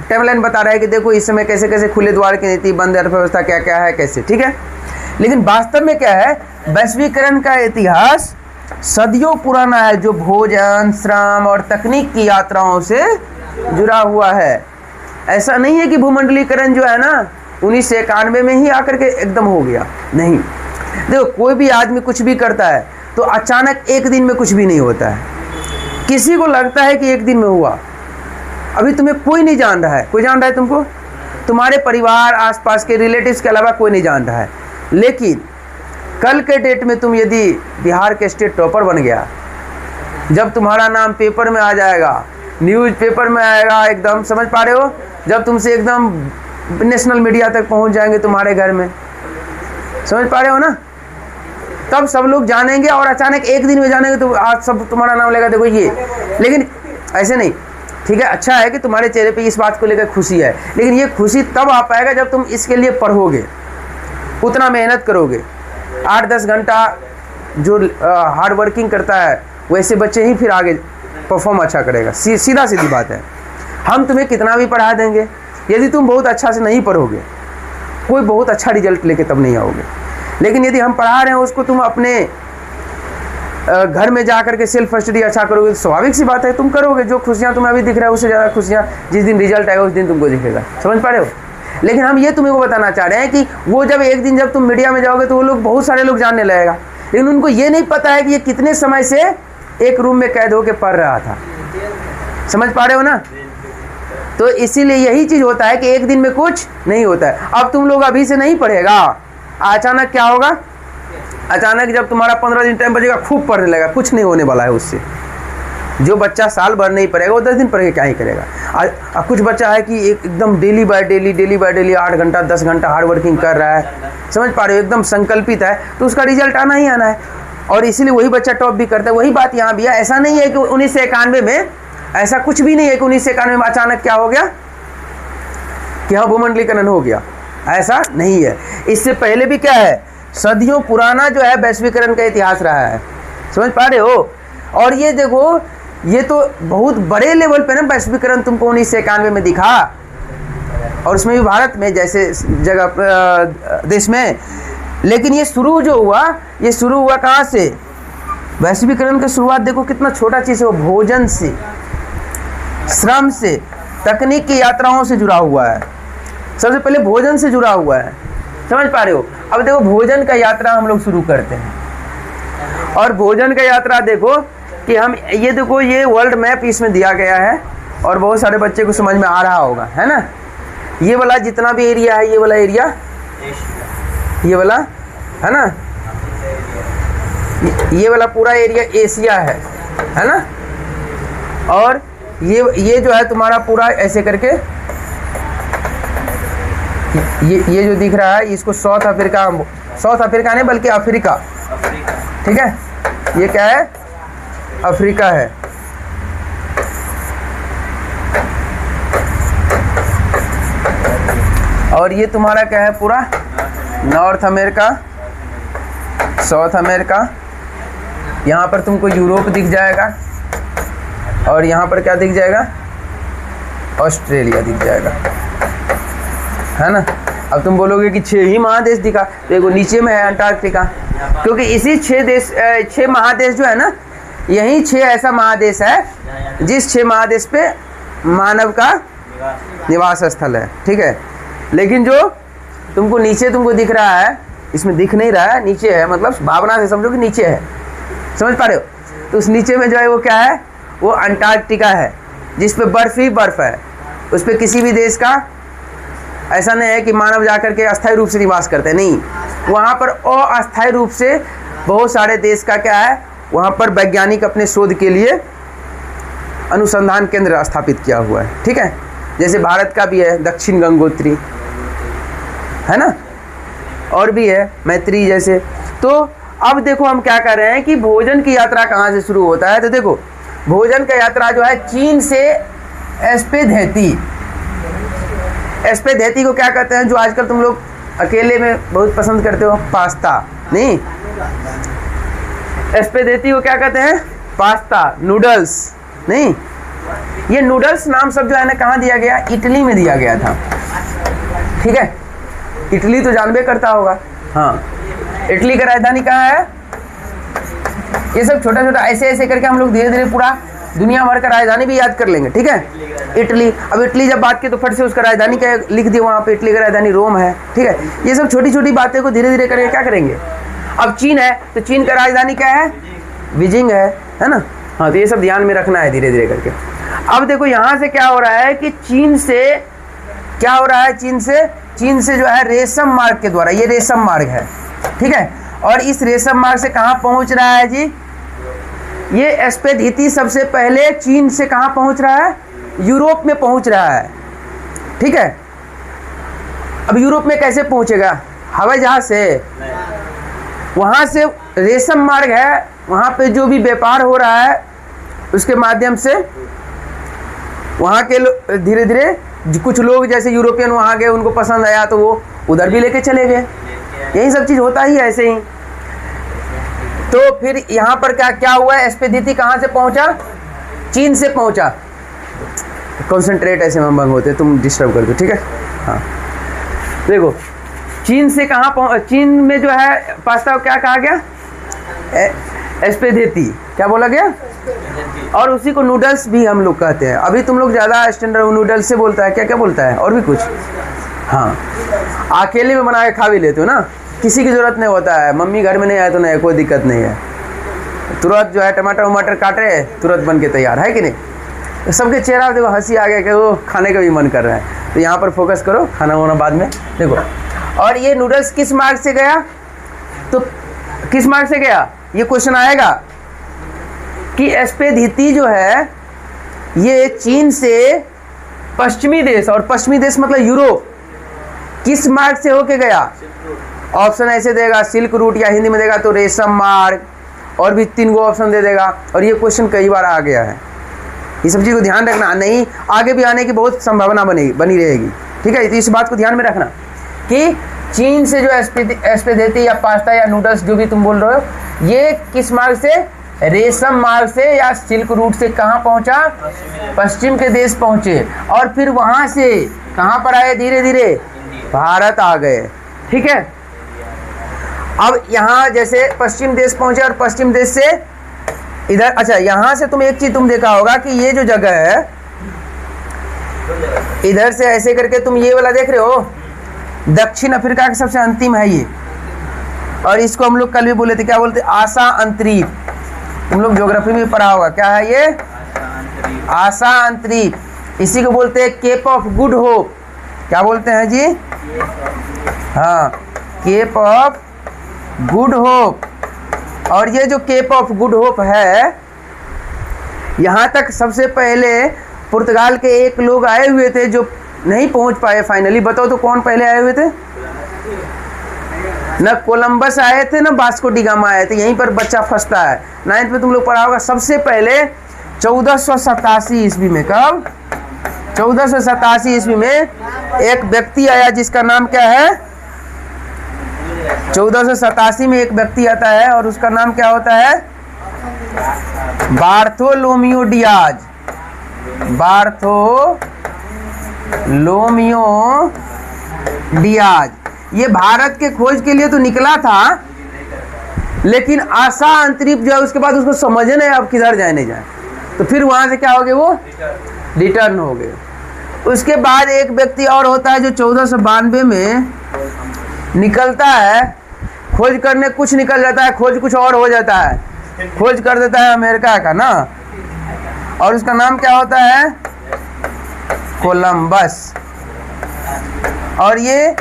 टाइमलाइन बता रहा है कि देखो इस समय कैसे कैसे खुले द्वार की नीति, बंद अर्थव्यवस्था क्या क्या है, कैसे, ठीक है। लेकिन वास्तव में क्या है? वैश्वीकरण का इतिहास सदियों पुराना है, जो भोजन, श्रम और तकनीक की यात्राओं से जुड़ा हुआ है। ऐसा नहीं है कि भूमंडलीकरण जो है ना 1991 में ही आकर के एकदम हो गया, नहीं। देखो कोई भी आदमी कुछ भी करता है तो अचानक एक दिन में कुछ भी नहीं होता है। किसी को लगता है कि एक दिन में हुआ, अभी तुम्हें कोई नहीं जान रहा है। कोई जान रहा है तुमको? तुम्हारे परिवार, आसपास के रिलेटिव्स के अलावा कोई नहीं जान रहा है। लेकिन कल के डेट में तुम यदि बिहार के स्टेट टॉपर बन गया, जब तुम्हारा नाम पेपर में आ जाएगा, न्यूज़ पेपर में आएगा, एकदम समझ पा रहे हो, जब तुमसे एकदम नेशनल मीडिया तक पहुंच जाएंगे तुम्हारे घर में, समझ पा रहे हो ना, तब सब लोग जानेंगे और अचानक एक दिन में जानेंगे तो आज सब तुम्हारा नाम लेगा, देखो ये। लेकिन ऐसे नहीं, ठीक है। अच्छा है कि तुम्हारे चेहरे पे इस बात को लेकर खुशी है, लेकिन ये खुशी तब आ पाएगा जब तुम इसके लिए पढ़ोगे, उतना मेहनत करोगे। 8-10 घंटा जो हार्ड वर्किंग करता है वैसे बच्चे ही फिर आगे परफॉर्म अच्छा करेगा। सीधा सीधी बात है। हम तुम्हें कितना भी पढ़ा देंगे, यदि तुम बहुत अच्छा से नहीं पढ़ोगे, कोई बहुत अच्छा रिजल्ट लेके तब नहीं आओगे। लेकिन यदि हम पढ़ा रहे हैं उसको, तुम अपने घर में जा करके सेल्फ स्टडी अच्छा करोगे, तो स्वाभाविक सी बात है तुम करोगे। जो खुशियाँ तुम्हें अभी दिख रहा है उससे ज़्यादा खुशियाँ जिस दिन रिजल्ट आएगा उस दिन तुमको दिखेगा, समझ पा रहे हो। लेकिन हम ये तुम्हें को बताना चाह रहे हैं कि वो जब एक दिन जब तुम मीडिया में जाओगे तो वो लोग, बहुत सारे लोग जानने लगेगा, लेकिन उनको ये नहीं पता है कि ये कितने समय से एक रूम में कैद होकर पढ़ रहा था, समझ पा रहे हो ना। तो इसीलिए यही चीज़ होता है कि एक दिन में कुछ नहीं होता है। अब तुम लोग अभी से नहीं पढ़ेगा, अचानक क्या होगा? अचानक जब तुम्हारा 15 दिन टाइम बचेगा खूब पढ़ने लगेगा, कुछ नहीं होने वाला है उससे। जो बच्चा साल भर नहीं पढ़ेगा वो 10 दिन पढ़ के क्या ही करेगा। अब कुछ बच्चा है कि एकदम डेली बाय डेली 8 घंटा 10 घंटा हार्ड वर्किंग कर रहा है, समझ पा रहे हो, एकदम संकल्पित है, तो उसका रिजल्ट आना ही आना है। और इसीलिए वही बच्चा टॉप भी करता है। वही बात यहाँ भी है। ऐसा नहीं है कि 1991 में, ऐसा कुछ भी नहीं है कि 1991 में अचानक क्या हो गया कि हाँ भूमंडलीकरण हो गया, ऐसा नहीं है। इससे पहले भी क्या है, सदियों पुराना जो है वैश्वीकरण का इतिहास रहा है, समझ पा रहे हो। और ये देखो, ये तो बहुत बड़े लेवल पे ना वैश्वीकरण तुमको 1991 में दिखा, और उसमें भी भारत में जैसे जगह देश में। लेकिन ये शुरू जो हुआ, ये शुरू हुआ कहाँ से? वैश्वीकरण की शुरुआत देखो कितना छोटा चीज़ है, वो भोजन से, श्रम से, तकनीक की यात्राओं से जुड़ा हुआ है। सबसे पहले भोजन से जुड़ा हुआ है, समझ पा रहे हो। अब देखो भोजन का यात्रा हम लोग शुरू करते हैं, और भोजन का यात्रा देखो कि हम ये देखो, ये वर्ल्ड मैप इसमें दिया गया है और बहुत सारे बच्चे को समझ में आ रहा होगा, है ना। ये वाला जितना भी एरिया है, ये वाला एरिया, ये वाला है ना, ये वाला पूरा एरिया एशिया है ना। और ये जो है तुम्हारा पूरा ऐसे करके ये जो दिख रहा है इसको साउथ अफ्रीका नहीं बल्कि अफ्रीका, ठीक है। ये क्या है? अफ्रीका है। और ये तुम्हारा क्या है? पूरा नॉर्थ अमेरिका, साउथ अमेरिका। यहाँ पर तुमको यूरोप दिख जाएगा और यहाँ पर क्या दिख जाएगा? ऑस्ट्रेलिया दिख जाएगा, है ना। अब तुम बोलोगे कि 6 ही महादेश दिखा, देखो नीचे में है अंटार्कटिका, क्योंकि इसी 6 महादेश जो है ना, यही 6 ऐसा महादेश है जिस 6 महादेश पे मानव का निवास स्थल है, ठीक है। लेकिन जो तुमको नीचे तुमको दिख रहा है, इसमें दिख नहीं रहा है, नीचे है, मतलब भावना से समझो कि नीचे है, समझ पा रहे हो। तो उस नीचे में जो है वो क्या है? वो अंटार्कटिका है, जिस पे बर्फ ही बर्फ है। उस पर किसी भी देश का ऐसा नहीं है कि मानव जाकर के अस्थायी रूप से निवास करते हैं, नहीं। वहाँ पर अस्थायी रूप से बहुत सारे देश का क्या है, वहाँ पर वैज्ञानिक अपने शोध के लिए अनुसंधान केंद्र स्थापित किया हुआ है, ठीक है। जैसे भारत का भी है दक्षिण गंगोत्री, है ना, और भी है मैत्री जैसे। तो अब देखो हम क्या कर रहे हैं कि भोजन की यात्रा कहाँ से शुरू होता है। तो देखो भोजन का यात्रा जो है चीन से एस्पेधेती को क्या कहते हैं, जो आजकल तुम लोग अकेले में बहुत पसंद करते हो, पास्ता। नहीं, एस्पेधेती को क्या कहते हैं? Pasta, noodles. नहीं, ये नूडल्स नाम सब जो है ना कहाँ दिया गया? इटली में दिया गया था, ठीक है। इटली तो जानबे करता होगा, हाँ। इटली का राजधानी कहाँ है? ये सब छोटा छोटा ऐसे ऐसे करके हम लोग धीरे धीरे पूरा दुनिया भर का राजधानी भी याद कर लेंगे, ठीक है। इटली, अब इटली जब बात की तो फट से उसका राजधानी क्या लिख दिया वहाँ पे, इटली का राजधानी रोम है, ठीक है। ये सब छोटी छोटी बातें को धीरे धीरे करके क्या करेंगे। अब चीन है तो चीन का राजधानी क्या है? बीजिंग है ना। हाँ, तो ये सब ध्यान में रखना है धीरे धीरे करके। अब देखो यहाँ से क्या हो रहा है कि चीन से क्या हो रहा है, चीन से जो है रेशम मार्ग के द्वारा, ये रेशम मार्ग है, ठीक है। और इस रेशम मार्ग से कहाँ पहुँच रहा है जी? ये एस्पेधेती सबसे पहले चीन से कहाँ पहुँच रहा है? यूरोप में पहुँच रहा है, ठीक है। अब यूरोप में कैसे पहुँचेगा? हवाई जहाज से। वहाँ से रेशम मार्ग है, वहाँ पे जो भी व्यापार हो रहा है उसके माध्यम से वहाँ के धीरे धीरे कुछ लोग जैसे यूरोपियन वहाँ गए, उनको पसंद आया तो वो उधर भी लेके चले गए। यही सब चीज़ होता ही है ऐसे ही। तो फिर यहाँ पर क्या क्या हुआ? एस्पेधेती कहाँ से पहुँचा? चीन से पहुँचा। कॉन्सेंट्रेट ऐसे में भंग होते, तुम डिस्टर्ब कर दो, ठीक है। हाँ, देखो चीन से कहाँ चीन में जो है पास्ता क्या कहा गया? एस्पेधेती, क्या बोला गया? और उसी को नूडल्स भी हम लोग कहते हैं। अभी तुम लोग ज़्यादा स्टैंडर्ड नूडल्स से बोलता है, क्या क्या बोलता है और भी कुछ। हाँ, अकेले में बना के खा भी लेते हो ना, किसी की ज़रूरत नहीं होता है, मम्मी घर में नहीं आए तो नहीं, कोई दिक्कत नहीं है। तुरंत जो है टमाटर वमाटर काटे, तुरंत बन के तैयार है कि नहीं। सबके चेहरा देखो हंसी आ गया कि वो खाने का भी मन कर रहा है। तो यहाँ पर फोकस करो, खाना वाना बाद में देखो। और ये नूडल्स किस मार्ग से गया? तो किस मार्ग से गया ये क्वेश्चन आएगा कि एस्पेधेती जो है ये चीन से पश्चिमी देश, और पश्चिमी देश मतलब यूरोप, किस मार्ग से होके गया? ऑप्शन ऐसे देगा सिल्क रूट, या हिंदी में देगा तो रेशम मार्ग, और भी 3 गो ऑप्शन दे देगा। और ये क्वेश्चन कई बार आ गया है, ये सब चीज़ को ध्यान रखना। नहीं, आगे भी आने की बहुत संभावना बनी रहेगी, ठीक है। तो इस बात को ध्यान में रखना कि चीन से जो एस्पेधेती या पास्ता या नूडल्स जो भी तुम बोल रहे हो, ये किस मार्ग से? रेशम मार्ग से या सिल्क रूट से कहाँ पहुँचा? पश्चिम के देश पहुँचे, और फिर वहाँ से कहाँ पर आए? धीरे धीरे भारत आ गए, ठीक है। अब यहाँ जैसे पश्चिम देश पहुँचे और पश्चिम देश से इधर, अच्छा यहाँ से तुम एक चीज़ तुम देखा होगा कि ये जो जगह है इधर से ऐसे करके तुम ये वाला देख रहे हो, दक्षिण अफ्रीका के सबसे अंतिम है ये। और इसको हम लोग कल भी बोले थे, क्या बोलते? आशा अंतरीप, तुम लोग ज्योग्राफी में पढ़ा होगा, क्या है ये? आशा अंतरिक्ष, इसी को बोलते हैं केप ऑफ गुड होप। क्या बोलते हैं जी? हाँ, केप ऑफ गुड होप। और ये जो केप ऑफ गुड होप है, यहाँ तक सबसे पहले पुर्तगाल के एक लोग आए हुए थे जो नहीं पहुंच पाए फाइनली। बताओ तो कौन पहले आए हुए थे? न कोलंबस आए थे, न वास्को डी गामा आए थे। यहीं पर बच्चा फंसता है। 9th में तुम लोग पढ़ा होगा। सबसे पहले 1487 ईस्वी में, कब? 1487 ईस्वी में एक व्यक्ति आया जिसका नाम क्या है? 1487 में एक व्यक्ति आता है और उसका नाम क्या होता है? Bartolomeu Diaz. Bartolomeu Diaz. ये भारत के खोज के लिए तो निकला था, लेकिन आशा अंतरिक्ष जो है उसके बाद उसको समझे नहीं अब किधर जाए नहीं जाए, तो फिर वहां से क्या हो गए? वो रिटर्न हो गए। उसके बाद एक व्यक्ति और होता है जो 1492 में निकलता है खोज करने। कुछ निकल जाता है, खोज कुछ और हो जाता है। खोज कर देता है अमेरिका का ना, और उसका नाम क्या होता है? कोलंबस। और ये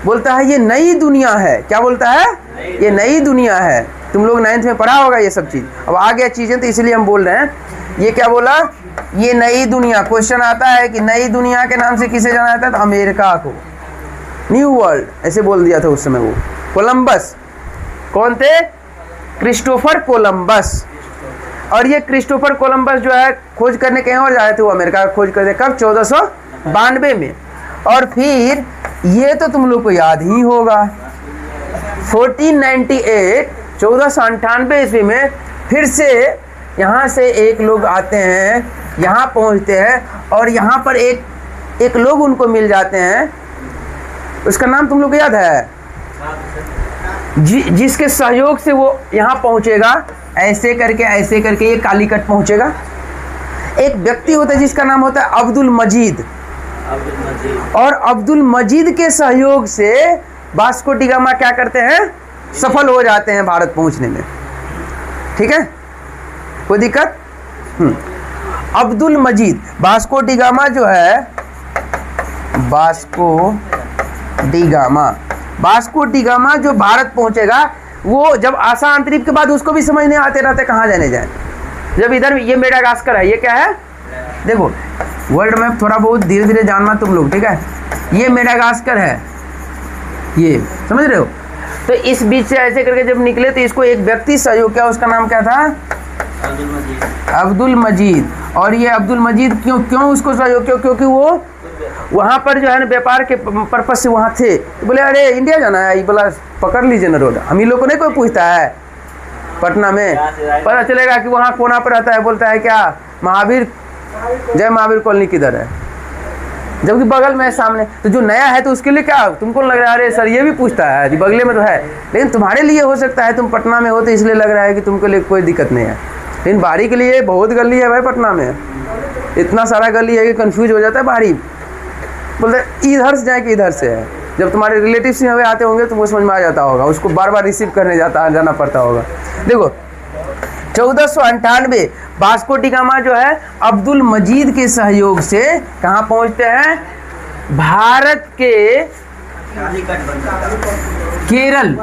बोलता है ये नई दुनिया है। क्या बोलता है? ये नई दुनिया है। तुम लोग 9th में पढ़ा होगा ये सब चीज। अब आ गया चीजें तो इसलिए हम बोल रहे हैं। ये क्या बोला? ये नई दुनिया। क्वेश्चन आता है कि नई दुनिया के नाम से किसे जाना जाता है? तो अमेरिका को, न्यू वर्ल्ड ऐसे बोल दिया था उस समय वो। कोलंबस कौन थे? Christopher Columbus. और ये क्रिस्टोफर कोलंबस जो है खोज करने कहीं और जाए थे, वो अमेरिका का खोज करते। कब? 1492 में। और फिर ये तो तुम लोग को याद ही होगा, 1498 1498 ईस्वी में फिर से यहाँ से एक लोग आते हैं, यहाँ पहुँचते हैं, और यहाँ पर एक लोग उनको मिल जाते हैं। उसका नाम तुम लोग को याद है? जिसके सहयोग से वो यहाँ पहुँचेगा, ऐसे करके ये कालीकट पहुँचेगा। एक व्यक्ति होता है जिसका नाम होता है अब्दुल मजीद। और अब्दुल मजीद के सहयोग से वास्को डी गामा क्या करते हैं? सफल हो जाते हैं भारत पहुंचने में। ठीक है, कोई दिक्कत? अब्दुल मजीद, वास्को डी गामा जो है, वास्को डी गामा जो भारत पहुंचेगा, वो जब आशा अंतरिक्ष के बाद उसको भी समझ नहीं आते रहते कहाँ जाने जाए। जब इधर ये मेडागास्कर है, ये क्या है? देखो वर्ल्ड मैप थोड़ा बहुत धीरे धीरे जानना तुम लोग, ठीक है? ये मेडागास्कर है, ये समझ रहे हो? तो इस बीच से ऐसे करके जब निकले तो इसको एक व्यक्ति सहयोग किया, उसका नाम क्या था? अब्दुल मजीद। और ये अब्दुल मजीद क्यों उसको सहयोग किया? क्योंकि वो वहाँ पर जो है ना व्यापार के पर्पज से वहाँ थे। तो बोले अरे इंडिया जाना है, ये बोला पकड़ लीजिए ना रोड। हम ही लोग को नहीं कोई पूछता है पटना में, पता चलेगा कि वहाँ कोना पर रहता है, बोलता है क्या महावीर, जय महावीर कॉलोनी किधर है, जबकि बगल में है सामने। तो जो नया है तो उसके लिए क्या तुमको लग रहा है अरे सर ये भी पूछता है जी बगले में तो है, लेकिन तुम्हारे लिए हो सकता है तुम पटना में हो तो इसलिए लग रहा है कि तुमको लिए कोई दिक्कत नहीं है, लेकिन बाहरी के लिए बहुत गली है भाई पटना में, इतना सारा गली है कि कंफ्यूज हो जाता है बाहरी, बोलते इधर से जाए कि इधर से है। जब तुम्हारे रिलेटिव्स यहाँ आते होंगे तो वो समझ में आ जाता होगा, उसको बार बार रिसीव करने जाना पड़ता होगा। देखो 1498 वास्को डी गामा जो है अब्दुल मजीद के सहयोग से कहाँ पहुँचते हैं? भारत के केरल।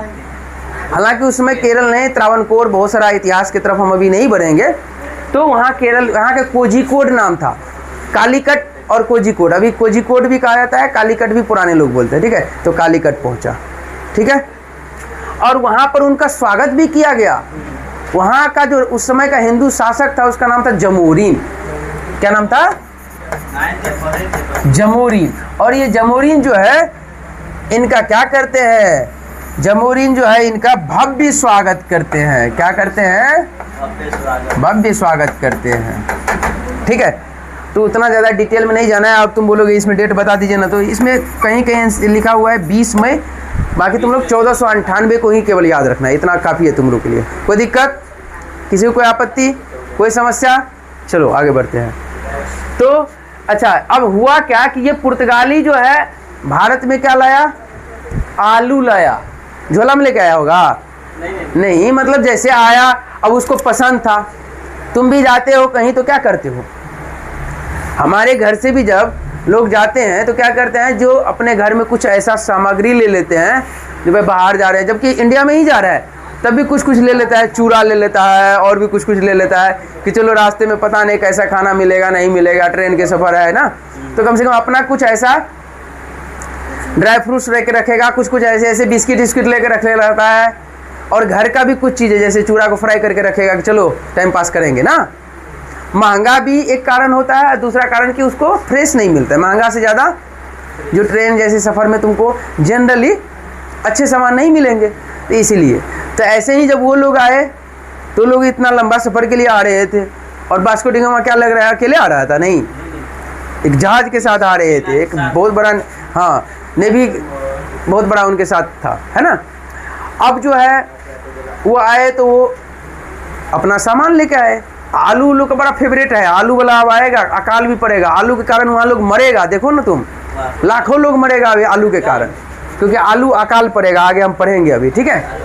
हालांकि उसमें केरल नहीं, त्रावणकोर, बहुत सारा इतिहास की तरफ हम अभी नहीं बढ़ेंगे। तो वहाँ केरल, वहाँ का कोझिकोड नाम था, कालीकट और कोझिकोड। अभी कोझिकोड भी कहा जाता है, कालीकट भी पुराने लोग बोलते हैं, ठीक है? तो कालीकट पहुँचा, ठीक है? और वहाँ पर उनका स्वागत भी किया गया। वहाँ का जो उस समय का हिंदू शासक था उसका नाम था जमोरीन। क्या नाम था? जमोरीन। और ये जमोरीन जो है इनका क्या करते हैं? जमोरीन जो है इनका भव्य स्वागत करते हैं। क्या करते हैं? भव्य स्वागत करते हैं, ठीक है? तो उतना ज़्यादा डिटेल में नहीं जाना है। अब तुम बोलोगे इसमें डेट बता दीजिए ना, तो इसमें कहीं कहीं लिखा हुआ है 20 मई, बाकी तुम लोग 1498 को ही केवल याद रखना है, इतना काफ़ी है तुम लोग के लिए। कोई दिक्कत? किसी को कोई आपत्ति, कोई समस्या? चलो आगे बढ़ते हैं। तो अच्छा, अब हुआ क्या कि ये पुर्तगाली जो है भारत में क्या लाया? आलू लाया। झोला में लेके आया होगा? नहीं, मतलब जैसे आया अब उसको पसंद था। तुम भी जाते हो कहीं तो क्या करते हो, हमारे घर से भी जब लोग जाते हैं तो क्या करते हैं, जो अपने घर में कुछ ऐसा सामग्री ले लेते हैं, जो भाई बाहर जा रहे हैं जबकि इंडिया में ही जा रहा है तब भी कुछ कुछ ले लेता है, चूड़ा ले लेता है और भी कुछ कुछ ले लेता है कि चलो रास्ते में पता नहीं कैसा खाना मिलेगा नहीं मिलेगा, ट्रेन के सफ़र है ना, तो कम से कम अपना कुछ ऐसा ड्राई फ्रूट्स लेके रखेगा, कुछ कुछ ऐसे ऐसे बिस्किट विस्किट लेके रख रहता है, और घर का भी कुछ चीज़ें जैसे चूड़ा को फ्राई करके रखेगा कि चलो टाइम पास करेंगे ना। महंगा भी एक कारण होता है और दूसरा कारण कि उसको फ्रेश नहीं मिलता है, महंगा से ज़्यादा जो ट्रेन जैसे सफ़र में तुमको जनरली अच्छे सामान नहीं मिलेंगे, तो इसीलिए तो ऐसे ही जब वो लोग आए तो लोग इतना लंबा सफ़र के लिए आ रहे थे, और वास्को डी गामा क्या लग रहा है अकेले आ रहा था, नहीं, एक जहाज़ के साथ आ रहे थे, एक बहुत बड़ा, हाँ, नेवी बहुत बड़ा उनके साथ था, है ना। अब जो है वो आए तो वो अपना सामान लेके आए। आलू उल्लू का बड़ा फेवरेट है, आलू वाला अब आएगा अकाल भी पड़ेगा, आलू के कारण वहाँ लोग मरेगा, देखो ना तुम, लाखों लोग मरेगा अभी आलू के कारण, क्योंकि आलू अकाल पड़ेगा, आगे हम पढ़ेंगे अभी, ठीक है।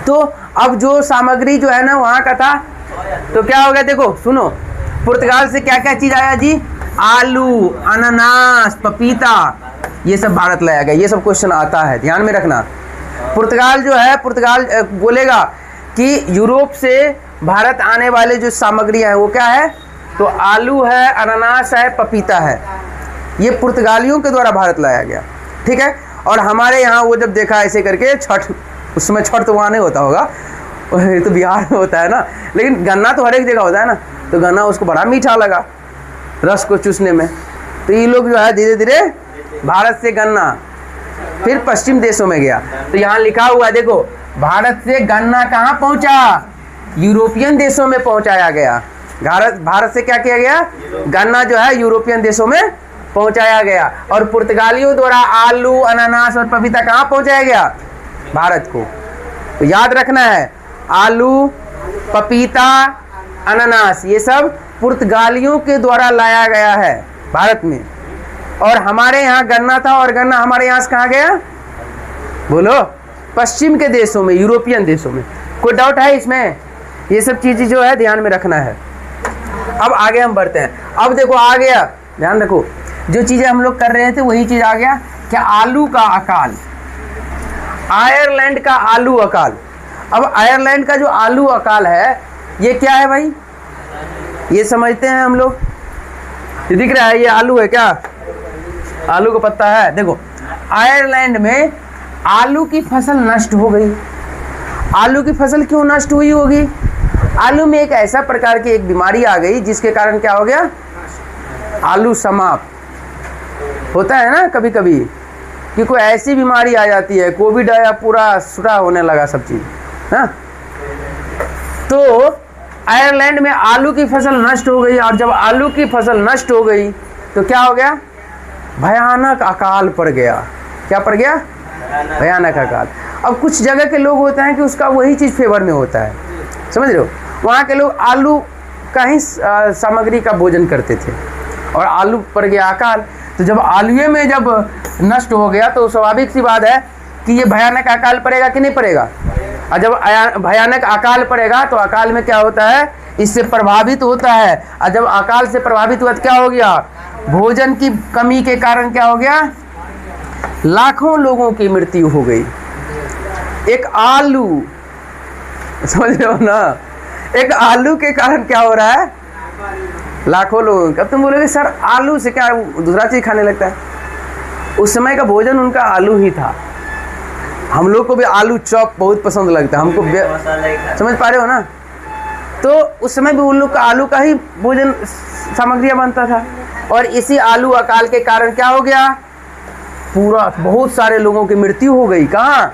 तो अब जो सामग्री जो है ना वहाँ का था, तो क्या हो गया, देखो सुनो, पुर्तगाल से क्या क्या चीज़ आया जी, आलू, अनानास, पपीता, ये सब भारत लाया गया। ये सब क्वेश्चन आता है, ध्यान में रखना। पुर्तगाल जो है, पुर्तगाल बोलेगा कि यूरोप से भारत आने वाले जो सामग्रियाँ हैं वो क्या है, तो आलू है, अनानास है, पपीता है, ये पुर्तगालियों के द्वारा भारत लाया गया, ठीक है। और हमारे यहाँ वो जब देखा ऐसे करके छठ, उस समय छठ तो वहाँ नहीं होता होगा, ये तो बिहार में होता है ना, लेकिन गन्ना तो हर एक जगह होता है ना, तो गन्ना उसको बड़ा मीठा लगा रस को चूसने में, तो ये लोग जो है धीरे धीरे भारत से गन्ना फिर पश्चिम देशों में गया। तो यहाँ लिखा हुआ है देखो, भारत से गन्ना कहाँ पहुँचा, यूरोपियन देशों में पहुँचाया गया। भारत से क्या किया गया, गन्ना जो है यूरोपियन देशों में पहुँचाया गया, और पुर्तगालियों द्वारा आलू, अनानास और पपीता कहाँ पहुँचाया गया, भारत को। तो याद रखना है, आलू, पपीता, अनानास ये सब पुर्तगालियों के द्वारा लाया गया है भारत में, और हमारे यहाँ गन्ना था, और गन्ना हमारे यहाँ से कहाँ गया, बोलो, पश्चिम के देशों में, यूरोपियन देशों में। कोई डाउट है इसमें, ये सब चीज़ें जो है ध्यान में रखना है। अब आगे हम बढ़ते हैं। अब देखो आ गया, ध्यान रखो, जो चीज़ें हम लोग कर रहे थे वही चीज़ आ गया, क्या, आलू का अकाल, आयरलैंड का आलू अकाल। अब आयरलैंड का जो आलू अकाल है ये क्या है भाई, ये समझते हैं हम लोग, ये दिख रहा है, ये आलू है क्या, आलू का पत्ता है। देखो आयरलैंड में आलू की फसल नष्ट हो गई। आलू की फसल क्यों नष्ट हुई होगी, आलू में एक ऐसा प्रकार की एक बीमारी आ गई जिसके कारण क्या हो गया, आलू समाप्त होता है ना कभी कभी, कि कोई ऐसी बीमारी आ जाती है, कोविड आया, पूरा सुरा होने लगा सब चीज़, हाँ। तो आयरलैंड में आलू की फसल नष्ट हो गई, और जब आलू की फसल नष्ट हो गई तो क्या हो गया, भयानक अकाल पड़ गया। क्या पड़ गया, भयानक अकाल। अब कुछ जगह के लोग होते हैं कि उसका वही चीज़ फेवर में होता है, समझ रहे हो, वहाँ के लोग आलू का ही सामग्री का भोजन करते थे, और आलू पड़ गया अकाल। तो जब आलूए में जब नष्ट हो गया तो स्वाभाविक सी बात है कि ये भयानक अकाल पड़ेगा कि नहीं पड़ेगा। और जब भयानक अकाल पड़ेगा तो अकाल में क्या होता है, इससे प्रभावित होता है, और जब अकाल से प्रभावित हुआ तो क्या हो गया, भोजन की कमी के कारण क्या हो गया, लाखों लोगों की मृत्यु हो गई। एक आलू, समझ रहे हो ना, एक आलू के कारण क्या हो रहा है, लाखों लोगों। अब तुम बोलोगे सर आलू से क्या दूसरा चीज़ खाने लगता है, उस समय का भोजन उनका आलू ही था। हम लोग को भी आलू चॉप बहुत पसंद लगता है, हमको समझ पा रहे हो ना। तो उस समय भी उन लोग का आलू का ही भोजन सामग्रियाँ बनता था, और इसी आलू अकाल के कारण क्या हो गया, पूरा बहुत सारे लोगों की मृत्यु हो गई। कहाँ,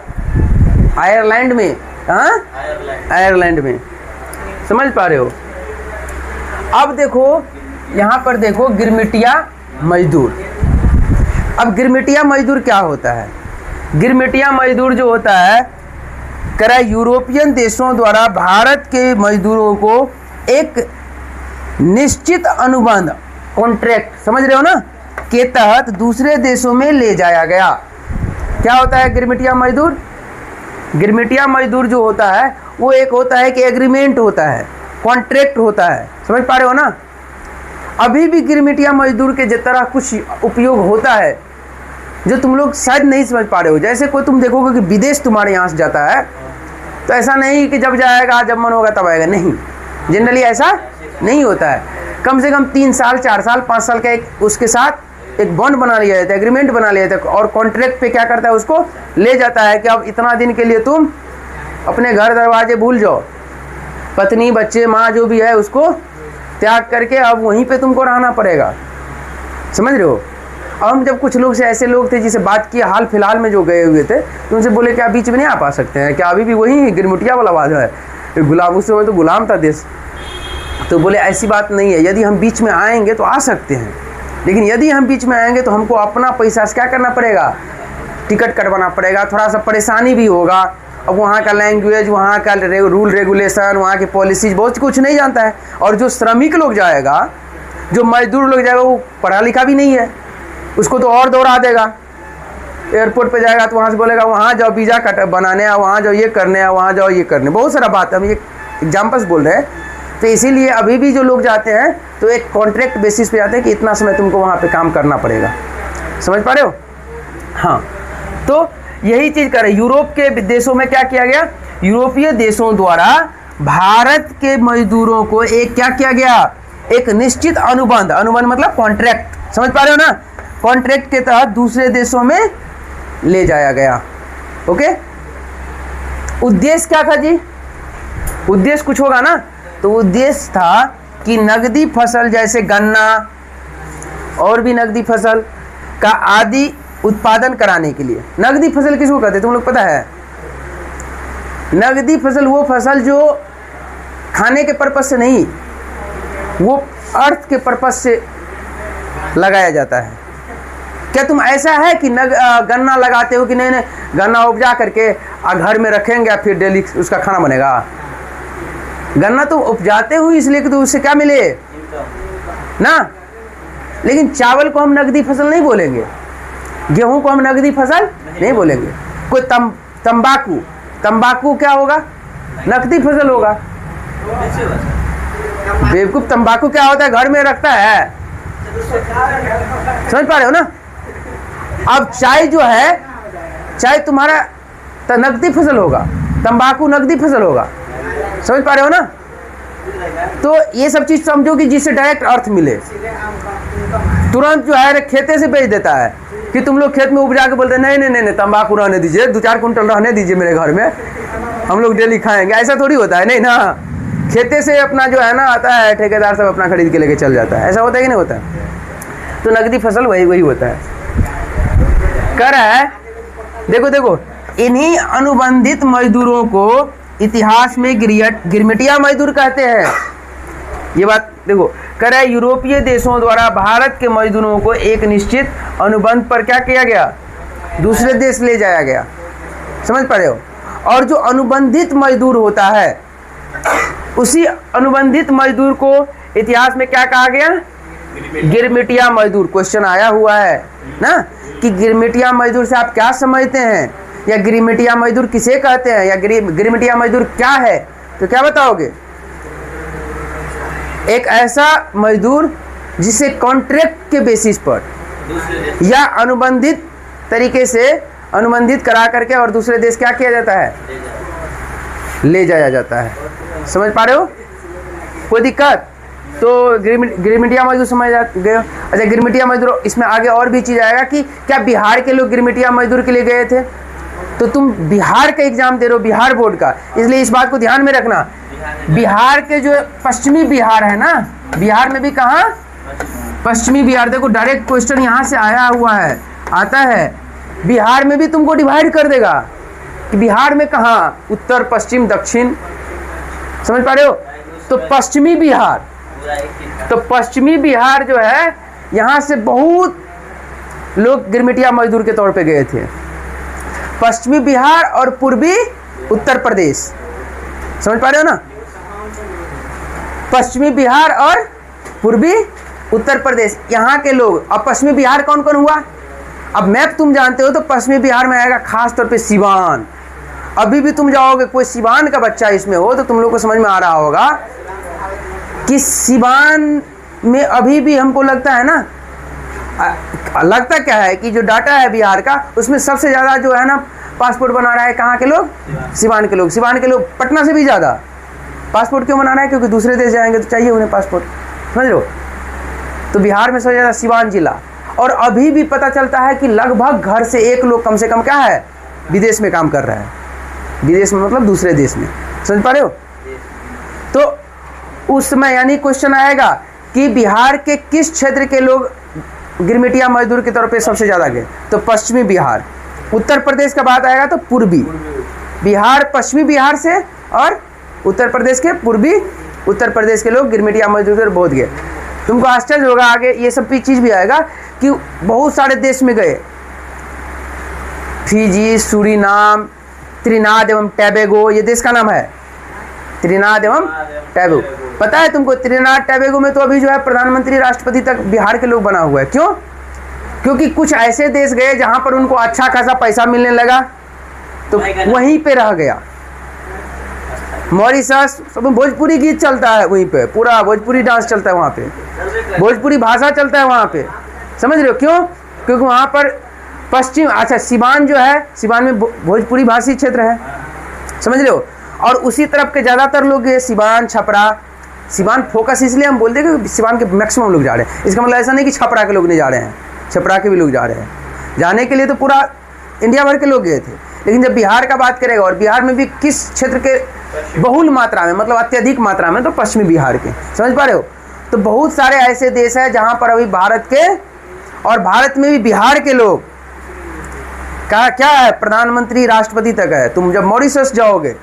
आयरलैंड में, कहाँ, आयरलैंड में, समझ पा रहे हो। अब देखो यहाँ पर देखो गिरमिटिया मजदूर। अब गिरमिटिया मजदूर क्या होता है, गिरमिटिया मजदूर जो होता है, करा यूरोपियन देशों द्वारा भारत के मजदूरों को एक निश्चित अनुबंध, कॉन्ट्रैक्ट, समझ रहे हो ना, के तहत दूसरे देशों में ले जाया गया। क्या होता है गिरमिटिया मजदूर, गिरमिटिया मजदूर जो होता है वो एक होता है कि एग्रीमेंट होता है, कॉन्ट्रैक्ट होता है। समझ पा रहे हो ना? अभी भी गिरमिटिया मजदूर के तरह कुछ उपयोग होता है जो तुम लोग शायद नहीं समझ पा रहे हो। जैसे कोई तुम देखोगे कि विदेश तुम्हारे यहाँ से जाता है, तो ऐसा नहीं कि जब जाएगा जब मन होगा तब आएगा, नहीं, जनरली ऐसा नहीं होता है। कम से कम 3 साल 4 साल 5 साल का एक उसके साथ एक बॉन्ड बना लिया जाता है, एग्रीमेंट बना लिया जाता है, और कॉन्ट्रैक्ट पे क्या करता है, उसको ले जाता है कि अब इतना दिन के लिए तुम अपने घर दरवाजे भूल जाओ, पत्नी बच्चे माँ जो भी है उसको त्याग करके अब वहीं पे तुमको रहना पड़ेगा। समझ रहे हो? अब हम जब कुछ लोग से ऐसे लोग थे जिसे बात किया हाल फिलहाल में जो गए हुए थे, तो उनसे बोले क्या बीच में नहीं आ पा सकते हैं क्या? अभी भी वही गिरमुटिया वाला बात है, गुलाम उस समय तो गुलाम था देश। तो बोले ऐसी बात नहीं है, यदि हम बीच में आएंगे तो आ सकते हैं, लेकिन यदि हम बीच में आएंगे तो हमको अपना पैसा से क्या करना पड़ेगा, टिकट कटवाना पड़ेगा, थोड़ा सा परेशानी भी होगा। अब वहाँ का लैंग्वेज, वहाँ का रूल रेगुलेशन, वहाँ की पॉलिसीज बहुत कुछ नहीं जानता है। और जो श्रमिक लोग जाएगा, जो मजदूर लोग जाएगा, वो पढ़ा लिखा भी नहीं है, उसको तो और दौड़ा देगा। एयरपोर्ट पे जाएगा तो वहाँ से बोलेगा वहाँ जाओ वीज़ा कट बनाने, वहाँ जाओ ये करने, वहाँ जाओ ये करने, बहुत सारा बात हम ये एग्जाम्पल्स बोल रहे हैं। तो इसीलिए अभी भी जो लोग जाते हैं तो एक कॉन्ट्रैक्ट बेसिस पे जाते हैं कि इतना समय तुमको वहाँ पे काम करना पड़ेगा। समझ पा रहे हो? हाँ, तो यही चीज़ करे। यूरोप के देशों में क्या किया गया, यूरोपीय देशों द्वारा भारत के मजदूरों को एक क्या किया गया, एक निश्चित अनुबंध, अनुबंध मतलब कॉन्ट्रैक्ट, समझ पा रहे हो ना, कॉन्ट्रैक्ट के तहत दूसरे देशों में ले जाया गया। ओके, उद्देश्य क्या था जी? उद्देश्य कुछ होगा ना, तो उद्देश्य था कि नगदी फसल जैसे गन्ना और भी नगदी फसल का आदि उत्पादन कराने के लिए। नगदी फसल किसको कहते हैं तुम लोग पता है? नगदी फसल वो फसल जो खाने के पर्पज से नहीं, वो अर्थ के पर्पज से लगाया जाता है। क्या तुम ऐसा है कि गन्ना लगाते हो कि नहीं नहीं गन्ना उपजा करके घर में रखेंगे फिर डेली उसका खाना बनेगा? गन्ना तो उपजाते हो इसलिए कि तो उससे क्या मिले ना। लेकिन चावल को हम नगदी फसल नहीं बोलेंगे, गेहूं को हम नगदी फसल नहीं बोलेंगे। कोई तंबाकू, तंबाकू क्या होगा, नकदी फसल होगा। बेवकूफ, तंबाकू क्या होता है, घर में रखता है। समझ पा रहे हो ना? अब चाय जो है, चाय तुम्हारा नकदी फसल होगा, तंबाकू नकदी फसल होगा। समझ पा रहे हो ना? तो ये सब चीज समझो कि जिससे डायरेक्ट अर्थ मिले। तुरंत जो है खेते से बेच देता है कि तुम लोग खेत में उपजा के बोलते हैं नहीं नहीं नहीं तंबाकू रहने दीजिए, 2-4 कुंटल रहने दीजिए मेरे घर में, हम लोग डेली खाएंगे। ऐसा थोड़ी होता है, नहीं ना। खेते से अपना जो है ना आता है, ठेकेदार सब अपना खरीद के लेके चल जाता है। ऐसा होता है कि नहीं होता है? तो नकदी फसल वही होता है। कर है, देखो देखो, इन्हीं अनुबंधित मजदूरों को इतिहास में गिरमिटिया मजदूर कहते हैं। ये बात देखो, कर है यूरोपीय देशों द्वारा भारत के मजदूरों को एक निश्चित अनुबंध पर क्या किया गया, दूसरे देश ले जाया गया। समझ पा रहे हो? और जो अनुबंधित मजदूर होता है, उसी अनुबंधित मजदूर को इतिहास में क्या कहा गया, गिरमिटिया मजदूर। क्वेश्चन आया हुआ है ना कि गिरमिटिया मजदूर से आप क्या समझते हैं, या गिरमिटिया मजदूर किसे कहते हैं, या गिरमिटिया मजदूर क्या है? तो क्या बताओगे? एक ऐसा मजदूर जिसे कॉन्ट्रैक्ट के बेसिस पर या अनुबंधित तरीके से अनुबंधित करा करके और दूसरे देश क्या किया जाता है, ले जाया जाता है। समझ पा रहे हो? कोई दिक्कत? तो गिरमिटिया मजदूर समझ गए। अच्छा, गिरमिटिया मजदूर, इसमें आगे और भी चीज़ आएगा कि क्या बिहार के लोग गिरमिटिया मजदूर के लिए गए थे? तो तुम बिहार का एग्जाम दे रहे हो, बिहार बोर्ड का, इसलिए इस बात को ध्यान में रखना। बिहार के जो पश्चिमी बिहार है ना, बिहार में भी कहाँ, पश्चिमी बिहार। देखो डायरेक्ट क्वेश्चन यहाँ से आया हुआ है, आता है। बिहार में भी तुमको डिवाइड कर देगा कि बिहार में कहाँ, उत्तर पश्चिम दक्षिण। समझ पा रहे हो? तो पश्चिमी बिहार, तो पश्चिमी बिहार जो है, यहाँ से बहुत लोग गिरमिटिया मजदूर के तौर पे गए थे। पश्चिमी बिहार और पूर्वी उत्तर प्रदेश। समझ पा रहे हो ना? पश्चिमी बिहार और पूर्वी उत्तर प्रदेश, यहाँ के लोग। अब पश्चिमी बिहार कौन कौन हुआ? अब मैप तुम जानते हो, तो पश्चिमी बिहार में आएगा खास तौर पे सिवान, अभी भी तुम जाओगे, कोई सिवान का बच्चा इसमें हो तो तुम लोग को समझ में आ रहा होगा कि सिवान में अभी भी हमको लगता है ना, लगता क्या है कि जो डाटा है बिहार का, उसमें सबसे ज़्यादा जो है ना पासपोर्ट बना रहा है कहाँ के लोग? सिवान के लोग। सिवान के लोग पटना से भी ज़्यादा पासपोर्ट क्यों बना रहा है? क्योंकि दूसरे देश जाएंगे तो चाहिए उन्हें पासपोर्ट, समझ लो। तो बिहार में सबसे ज़्यादा सिवान जिला। और अभी भी पता चलता है कि लगभग घर से एक लोग कम से कम क्या है, विदेश में काम कर रहा है। विदेश में मतलब दूसरे देश में, समझ पा रहे हो? तो उस समय यानी क्वेश्चन आएगा कि बिहार के किस क्षेत्र के लोग गिरमिटिया मजदूर के तौर पे सबसे ज़्यादा गए? तो पश्चिमी बिहार। उत्तर प्रदेश का बात आएगा तो पूर्वी बिहार, पश्चिमी बिहार से और उत्तर प्रदेश के पूर्वी उत्तर प्रदेश के लोग गिरमिटिया मजदूर पर बहुत गए। तुमको आश्चर्य होगा, आगे ये सब चीज़ भी आएगा कि बहुत सारे देश में गए। फिजी, सूरीनाम, त्रिनाद एवं टैबेगो, ये देश का नाम है त्रिनाद एवं टैबेगो। पता है तुमको त्रिनाद टैबेगो में तो अभी जो है प्रधानमंत्री राष्ट्रपति तक बिहार के लोग बना हुआ है। क्यों? क्योंकि कुछ ऐसे देश गए जहां पर उनको अच्छा खासा पैसा मिलने लगा तो वहीं पे रह गया। मॉरिशस, सब भोजपुरी गीत चलता है वहीं पे, पूरा भोजपुरी डांस चलता है वहाँ पे, भोजपुरी भाषा चलता है वहाँ पे, समझ रहे हो? क्यों? क्योंकि वहाँ पर पश्चिम, अच्छा सिवान जो है, सिवान में भोजपुरी भाषी क्षेत्र है, समझ रहे हो? और उसी तरफ के ज़्यादातर लोग ये सिवान, छपरा, सिवान फोकस इसलिए हम बोलते हैं कि सिवान के मैक्सिमम लोग जा रहे हैं। इसका मतलब ऐसा नहीं कि छपरा के लोग नहीं जा रहे हैं, छपरा के भी लोग जा रहे हैं। जाने के लिए तो पूरा इंडिया भर के लोग गए थे, लेकिन जब बिहार का बात करेगा, और बिहार में भी किस क्षेत्र के बहुल मात्रा में, मतलब अत्यधिक मात्रा में, तो पश्चिमी बिहार के, समझ पा रहे हो? तो बहुत सारे ऐसे देश हैं जहाँ पर अभी भारत के, और भारत में भी बिहार के लोग का क्या है, प्रधानमंत्री राष्ट्रपति तक है। तुम जब मॉरिशस जाओगे,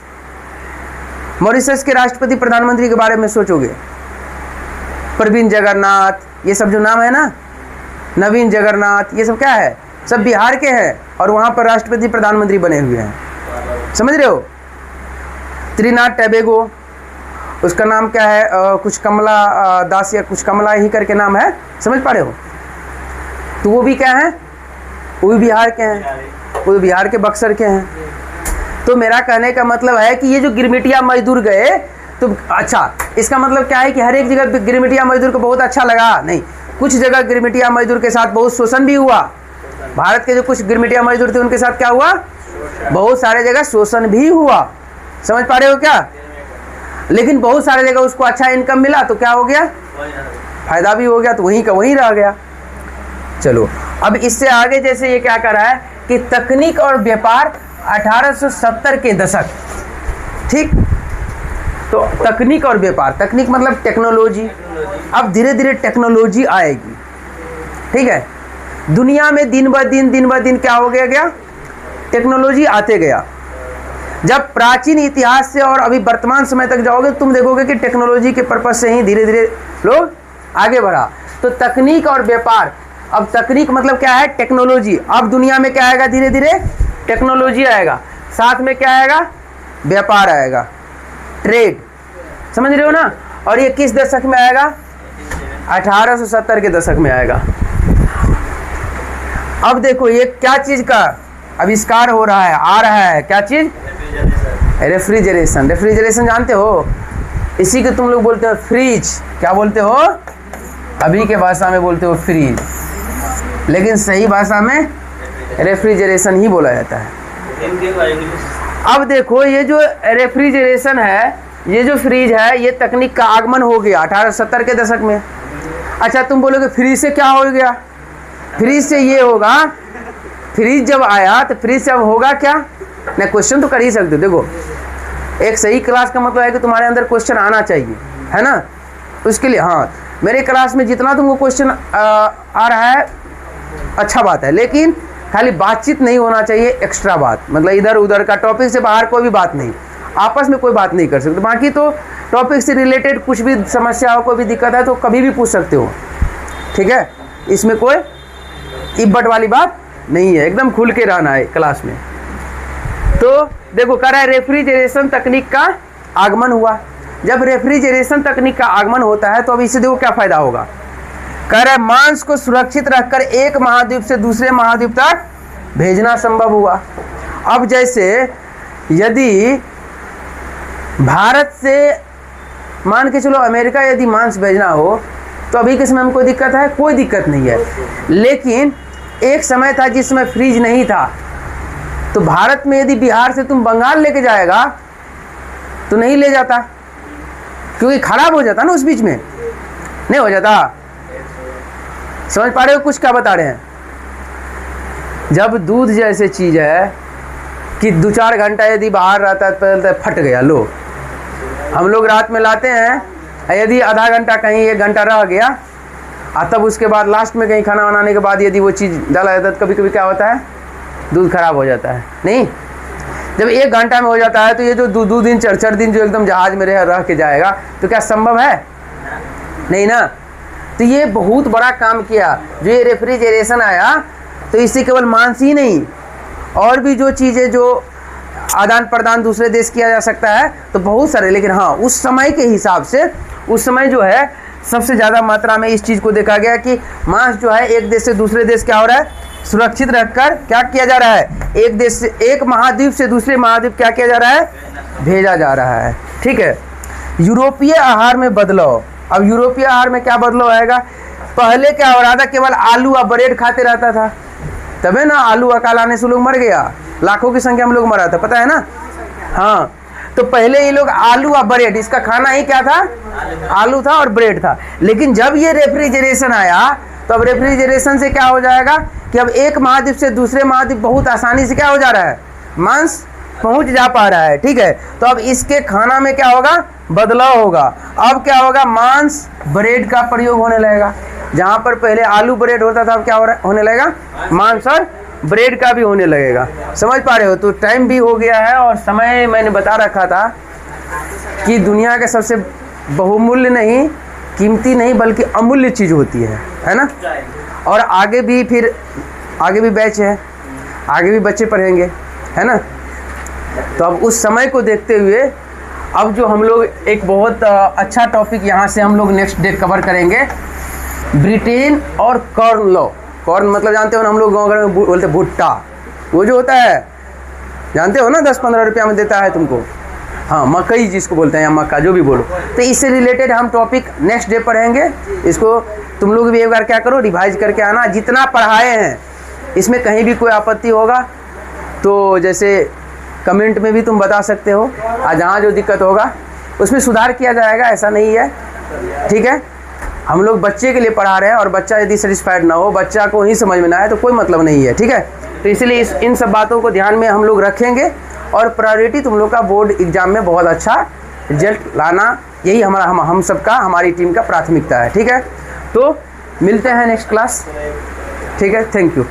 मॉरिशस के राष्ट्रपति प्रधानमंत्री के बारे में सोचोगे, प्रवीण जगन्नाथ, ये सब जो नाम है ना, नवीन जगन्नाथ, ये सब क्या है, सब बिहार के हैं और वहाँ पर राष्ट्रपति प्रधानमंत्री बने हुए हैं, समझ रहे हो? त्रिनाद टैबेगो, उसका नाम क्या है, कुछ कमला दास या कुछ कमला ही करके नाम है, समझ पा रहे हो? तो वो भी क्या है, वो भी बिहार के हैं, वो तो बिहार के बक्सर के हैं। तो मेरा कहने का मतलब है कि ये जो गिरमिटिया मजदूर गए, तो अच्छा इसका मतलब क्या है कि हर एक जगह गिरमिटिया मजदूर को बहुत अच्छा लगा? नहीं, कुछ जगह गिरमिटिया मजदूर के साथ बहुत शोषण भी हुआ। भारत के जो कुछ गिरमिटिया मजदूर थे उनके साथ क्या हुआ, बहुत सारे जगह शोषण भी हुआ, समझ पा रहे हो क्या? लेकिन बहुत सारे जगह उसको अच्छा इनकम मिला, तो क्या हो गया, फायदा भी हो गया, तो वहीं का वहीं रह गया। चलो अब इससे आगे जैसे ये क्या कर रहा है कि तकनीक और व्यापार 1870 के दशक, ठीक? तो तकनीक और व्यापार, तकनीक मतलब टेक्नोलॉजी, अब धीरे धीरे टेक्नोलॉजी आएगी, ठीक है? दुनिया में दिन ब दिन क्या हो गया, टेक्नोलॉजी आते गया। जब प्राचीन इतिहास से और अभी वर्तमान समय तक जाओगे तुम देखोगे कि टेक्नोलॉजी के पर्पज से ही धीरे धीरे लोग आगे बढ़ा। तो तकनीक और व्यापार, अब तकनीक मतलब क्या है, टेक्नोलॉजी। अब दुनिया में क्या आएगा, धीरे धीरे टेक्नोलॉजी आएगा, साथ में क्या आएगा, व्यापार आएगा, ट्रेड, समझ रहे हो ना? और ये किस दशक में आएगा, 1870 के दशक में आएगा। अब देखो ये क्या चीज का आविष्कार हो रहा है, आ रहा है, क्या चीज, रेफ्रिजरेशन। रेफ्रिजरेशन जानते हो, इसी को तुम लोग बोलते हो फ्रिज, क्या बोलते हो, अभी के भाषा में बोलते हो फ्रिज, लेकिन सही भाषा में रेफ्रिजरेशन ही बोला जाता है। अब देखो ये जो रेफ्रिजरेशन है, ये जो फ्रिज है, ये तकनीक का आगमन हो गया 1870 के दशक में। अच्छा तुम बोलोगे फ्रिज से क्या हो गया, फ्रिज से ये होगा, फ्रिज जब आया तो फ्रिज से अब होगा क्या ना, क्वेश्चन तो कर ही सकते हो। देखो एक सही क्लास का मतलब है कि तुम्हारे अंदर क्वेश्चन आना चाहिए, है ना? उसके लिए हाँ, मेरे क्लास में जितना तुमको क्वेश्चन आ रहा है अच्छा बात है, लेकिन खाली बातचीत नहीं होना चाहिए, एक्स्ट्रा बात, मतलब इधर उधर का, टॉपिक से बाहर कोई भी बात नहीं, आपस में कोई बात नहीं कर सकते। बाकी तो टॉपिक से रिलेटेड कुछ भी समस्या हो, कोई भी दिक्कत है तो कभी भी पूछ सकते हो, ठीक है? इसमें कोई इब्बट वाली बात नहीं है, एकदम खुल के रहना है क्लास में। तो देखो कह रहा है रेफ्रिजरेशन तकनीक का आगमन हुआ। जब रेफ्रिजरेशन तकनीक का आगमन होता है तो अब इससे देखो क्या फायदा होगा। कह रहा है मांस को सुरक्षित रखकर एक महाद्वीप से दूसरे महाद्वीप तक भेजना संभव हुआ। अब जैसे यदि भारत से मान के चलो अमेरिका यदि मांस भेजना हो तो अभी के समय में कोई दिक्कत है? कोई दिक्कत नहीं है। लेकिन एक समय था जिसमें फ्रीज नहीं था, तो भारत में यदि बिहार से तुम बंगाल लेके जाएगा तो नहीं ले जाता, क्योंकि खराब हो जाता ना उस बीच में, नहीं हो जाता। समझ पा रहे हो कुछ क्या बता रहे हैं? जब दूध जैसे चीज है कि 2-4 घंटा यदि बाहर रहता तो फट गया, लो हम लोग रात में लाते हैं, यदि आधा घंटा कहीं 1 घंटा रह गया और तब उसके बाद लास्ट में कहीं खाना बनाने के बाद यदि वो चीज़ डाला जाता है तो कभी कभी क्या होता है, दूध खराब हो जाता है। नहीं, जब 1 घंटा में हो जाता है तो ये जो 2 दिन 4 दिन जो एकदम जहाज में रह के जाएगा तो क्या संभव है? नहीं ना। तो ये बहुत बड़ा काम किया जो ये रेफ्रिजरेशन आया, तो इससे केवल मांस ही नहीं और भी जो चीज़ें जो आदान प्रदान दूसरे देश किया जा सकता है तो बहुत सारे। लेकिन हाँ, उस समय के हिसाब से उस समय जो है सबसे ज़्यादा मात्रा में इस चीज़ को देखा गया कि मांस जो है एक देश से दूसरे देश क्या हो रहा है, सुरक्षित रखकर क्या किया जा रहा है, एक देश से एक महाद्वीप से दूसरे महाद्वीप क्या किया जा रहा है, भेजा जा रहा है। ठीक है। यूरोपीय आहार में बदलाव। अब यूरोपीय आहार में क्या बदलाव आएगा? पहले क्या हो रहा था, केवल आलू और ब्रेड खाते रहता था, तबे ना आलू अकाल आने से लोग मर गया, लाखों की संख्या में लोग मरा था, पता है ना। हाँ, तो पहले ये लोग आलू और ब्रेड, इसका खाना ही क्या था, आलू था और ब्रेड था। लेकिन जब ये रेफ्रिजरेशन आया तो अब रेफ्रिजरेशन से क्या हो जाएगा कि अब एक महाद्वीप से दूसरे महाद्वीप बहुत आसानी से क्या हो जा रहा है, मांस पहुंच जा पा रहा है। ठीक है। तो अब इसके खाना में क्या होगा, बदलाव होगा। अब क्या होगा, मांस ब्रेड का प्रयोग होने लगेगा। जहां पर पहले आलू ब्रेड होता था अब क्या होने लगेगा, मांस और ब्रेड का भी होने लगेगा। समझ पा रहे हो? तो टाइम भी हो गया है और समय मैंने बता रखा था कि दुनिया के सबसे बहुमूल्य नहीं, कीमती नहीं, बल्कि अमूल्य चीज़ होती है ना। और आगे भी फिर आगे भी बैच है, आगे भी बच्चे पढ़ेंगे, है ना। तो अब उस समय को देखते हुए अब जो हम लोग एक बहुत अच्छा टॉपिक यहाँ से हम लोग नेक्स्ट डे कवर करेंगे, ब्रिटेन और कॉर्न लॉ। कॉर्न मतलब जानते हो ना, हम लोग गाँव घर में बोलते भुट्टा, वो जो होता है जानते हो ना, 10-15 रुपया में देता है तुमको। हाँ, मकई जिसको बोलते हैं या मक्का, जो भी बोलो। तो इससे रिलेटेड हम टॉपिक नेक्स्ट डे पढ़ेंगे। इसको तुम लोग भी एक बार क्या करो, रिवाइज करके आना। जितना पढ़ाए हैं इसमें कहीं भी कोई आपत्ति होगा तो जैसे कमेंट में भी तुम बता सकते हो, और जहाँ जो दिक्कत होगा उसमें सुधार किया जाएगा, ऐसा नहीं है। ठीक है। हम लोग बच्चे के लिए पढ़ा रहे हैं और बच्चा यदि सेटिस्फाइड ना हो, बच्चा को ही समझ में ना आए तो कोई मतलब नहीं है। ठीक है। तो इसलिए इन सब बातों को ध्यान में हम लोग रखेंगे और प्रायोरिटी तुम लोग का बोर्ड एग्जाम में बहुत अच्छा रिजल्ट लाना, यही हमारा हम सबका, हमारी टीम का प्राथमिकता है। ठीक है। तो मिलते हैं नेक्स्ट क्लास। ठीक है। Thank you.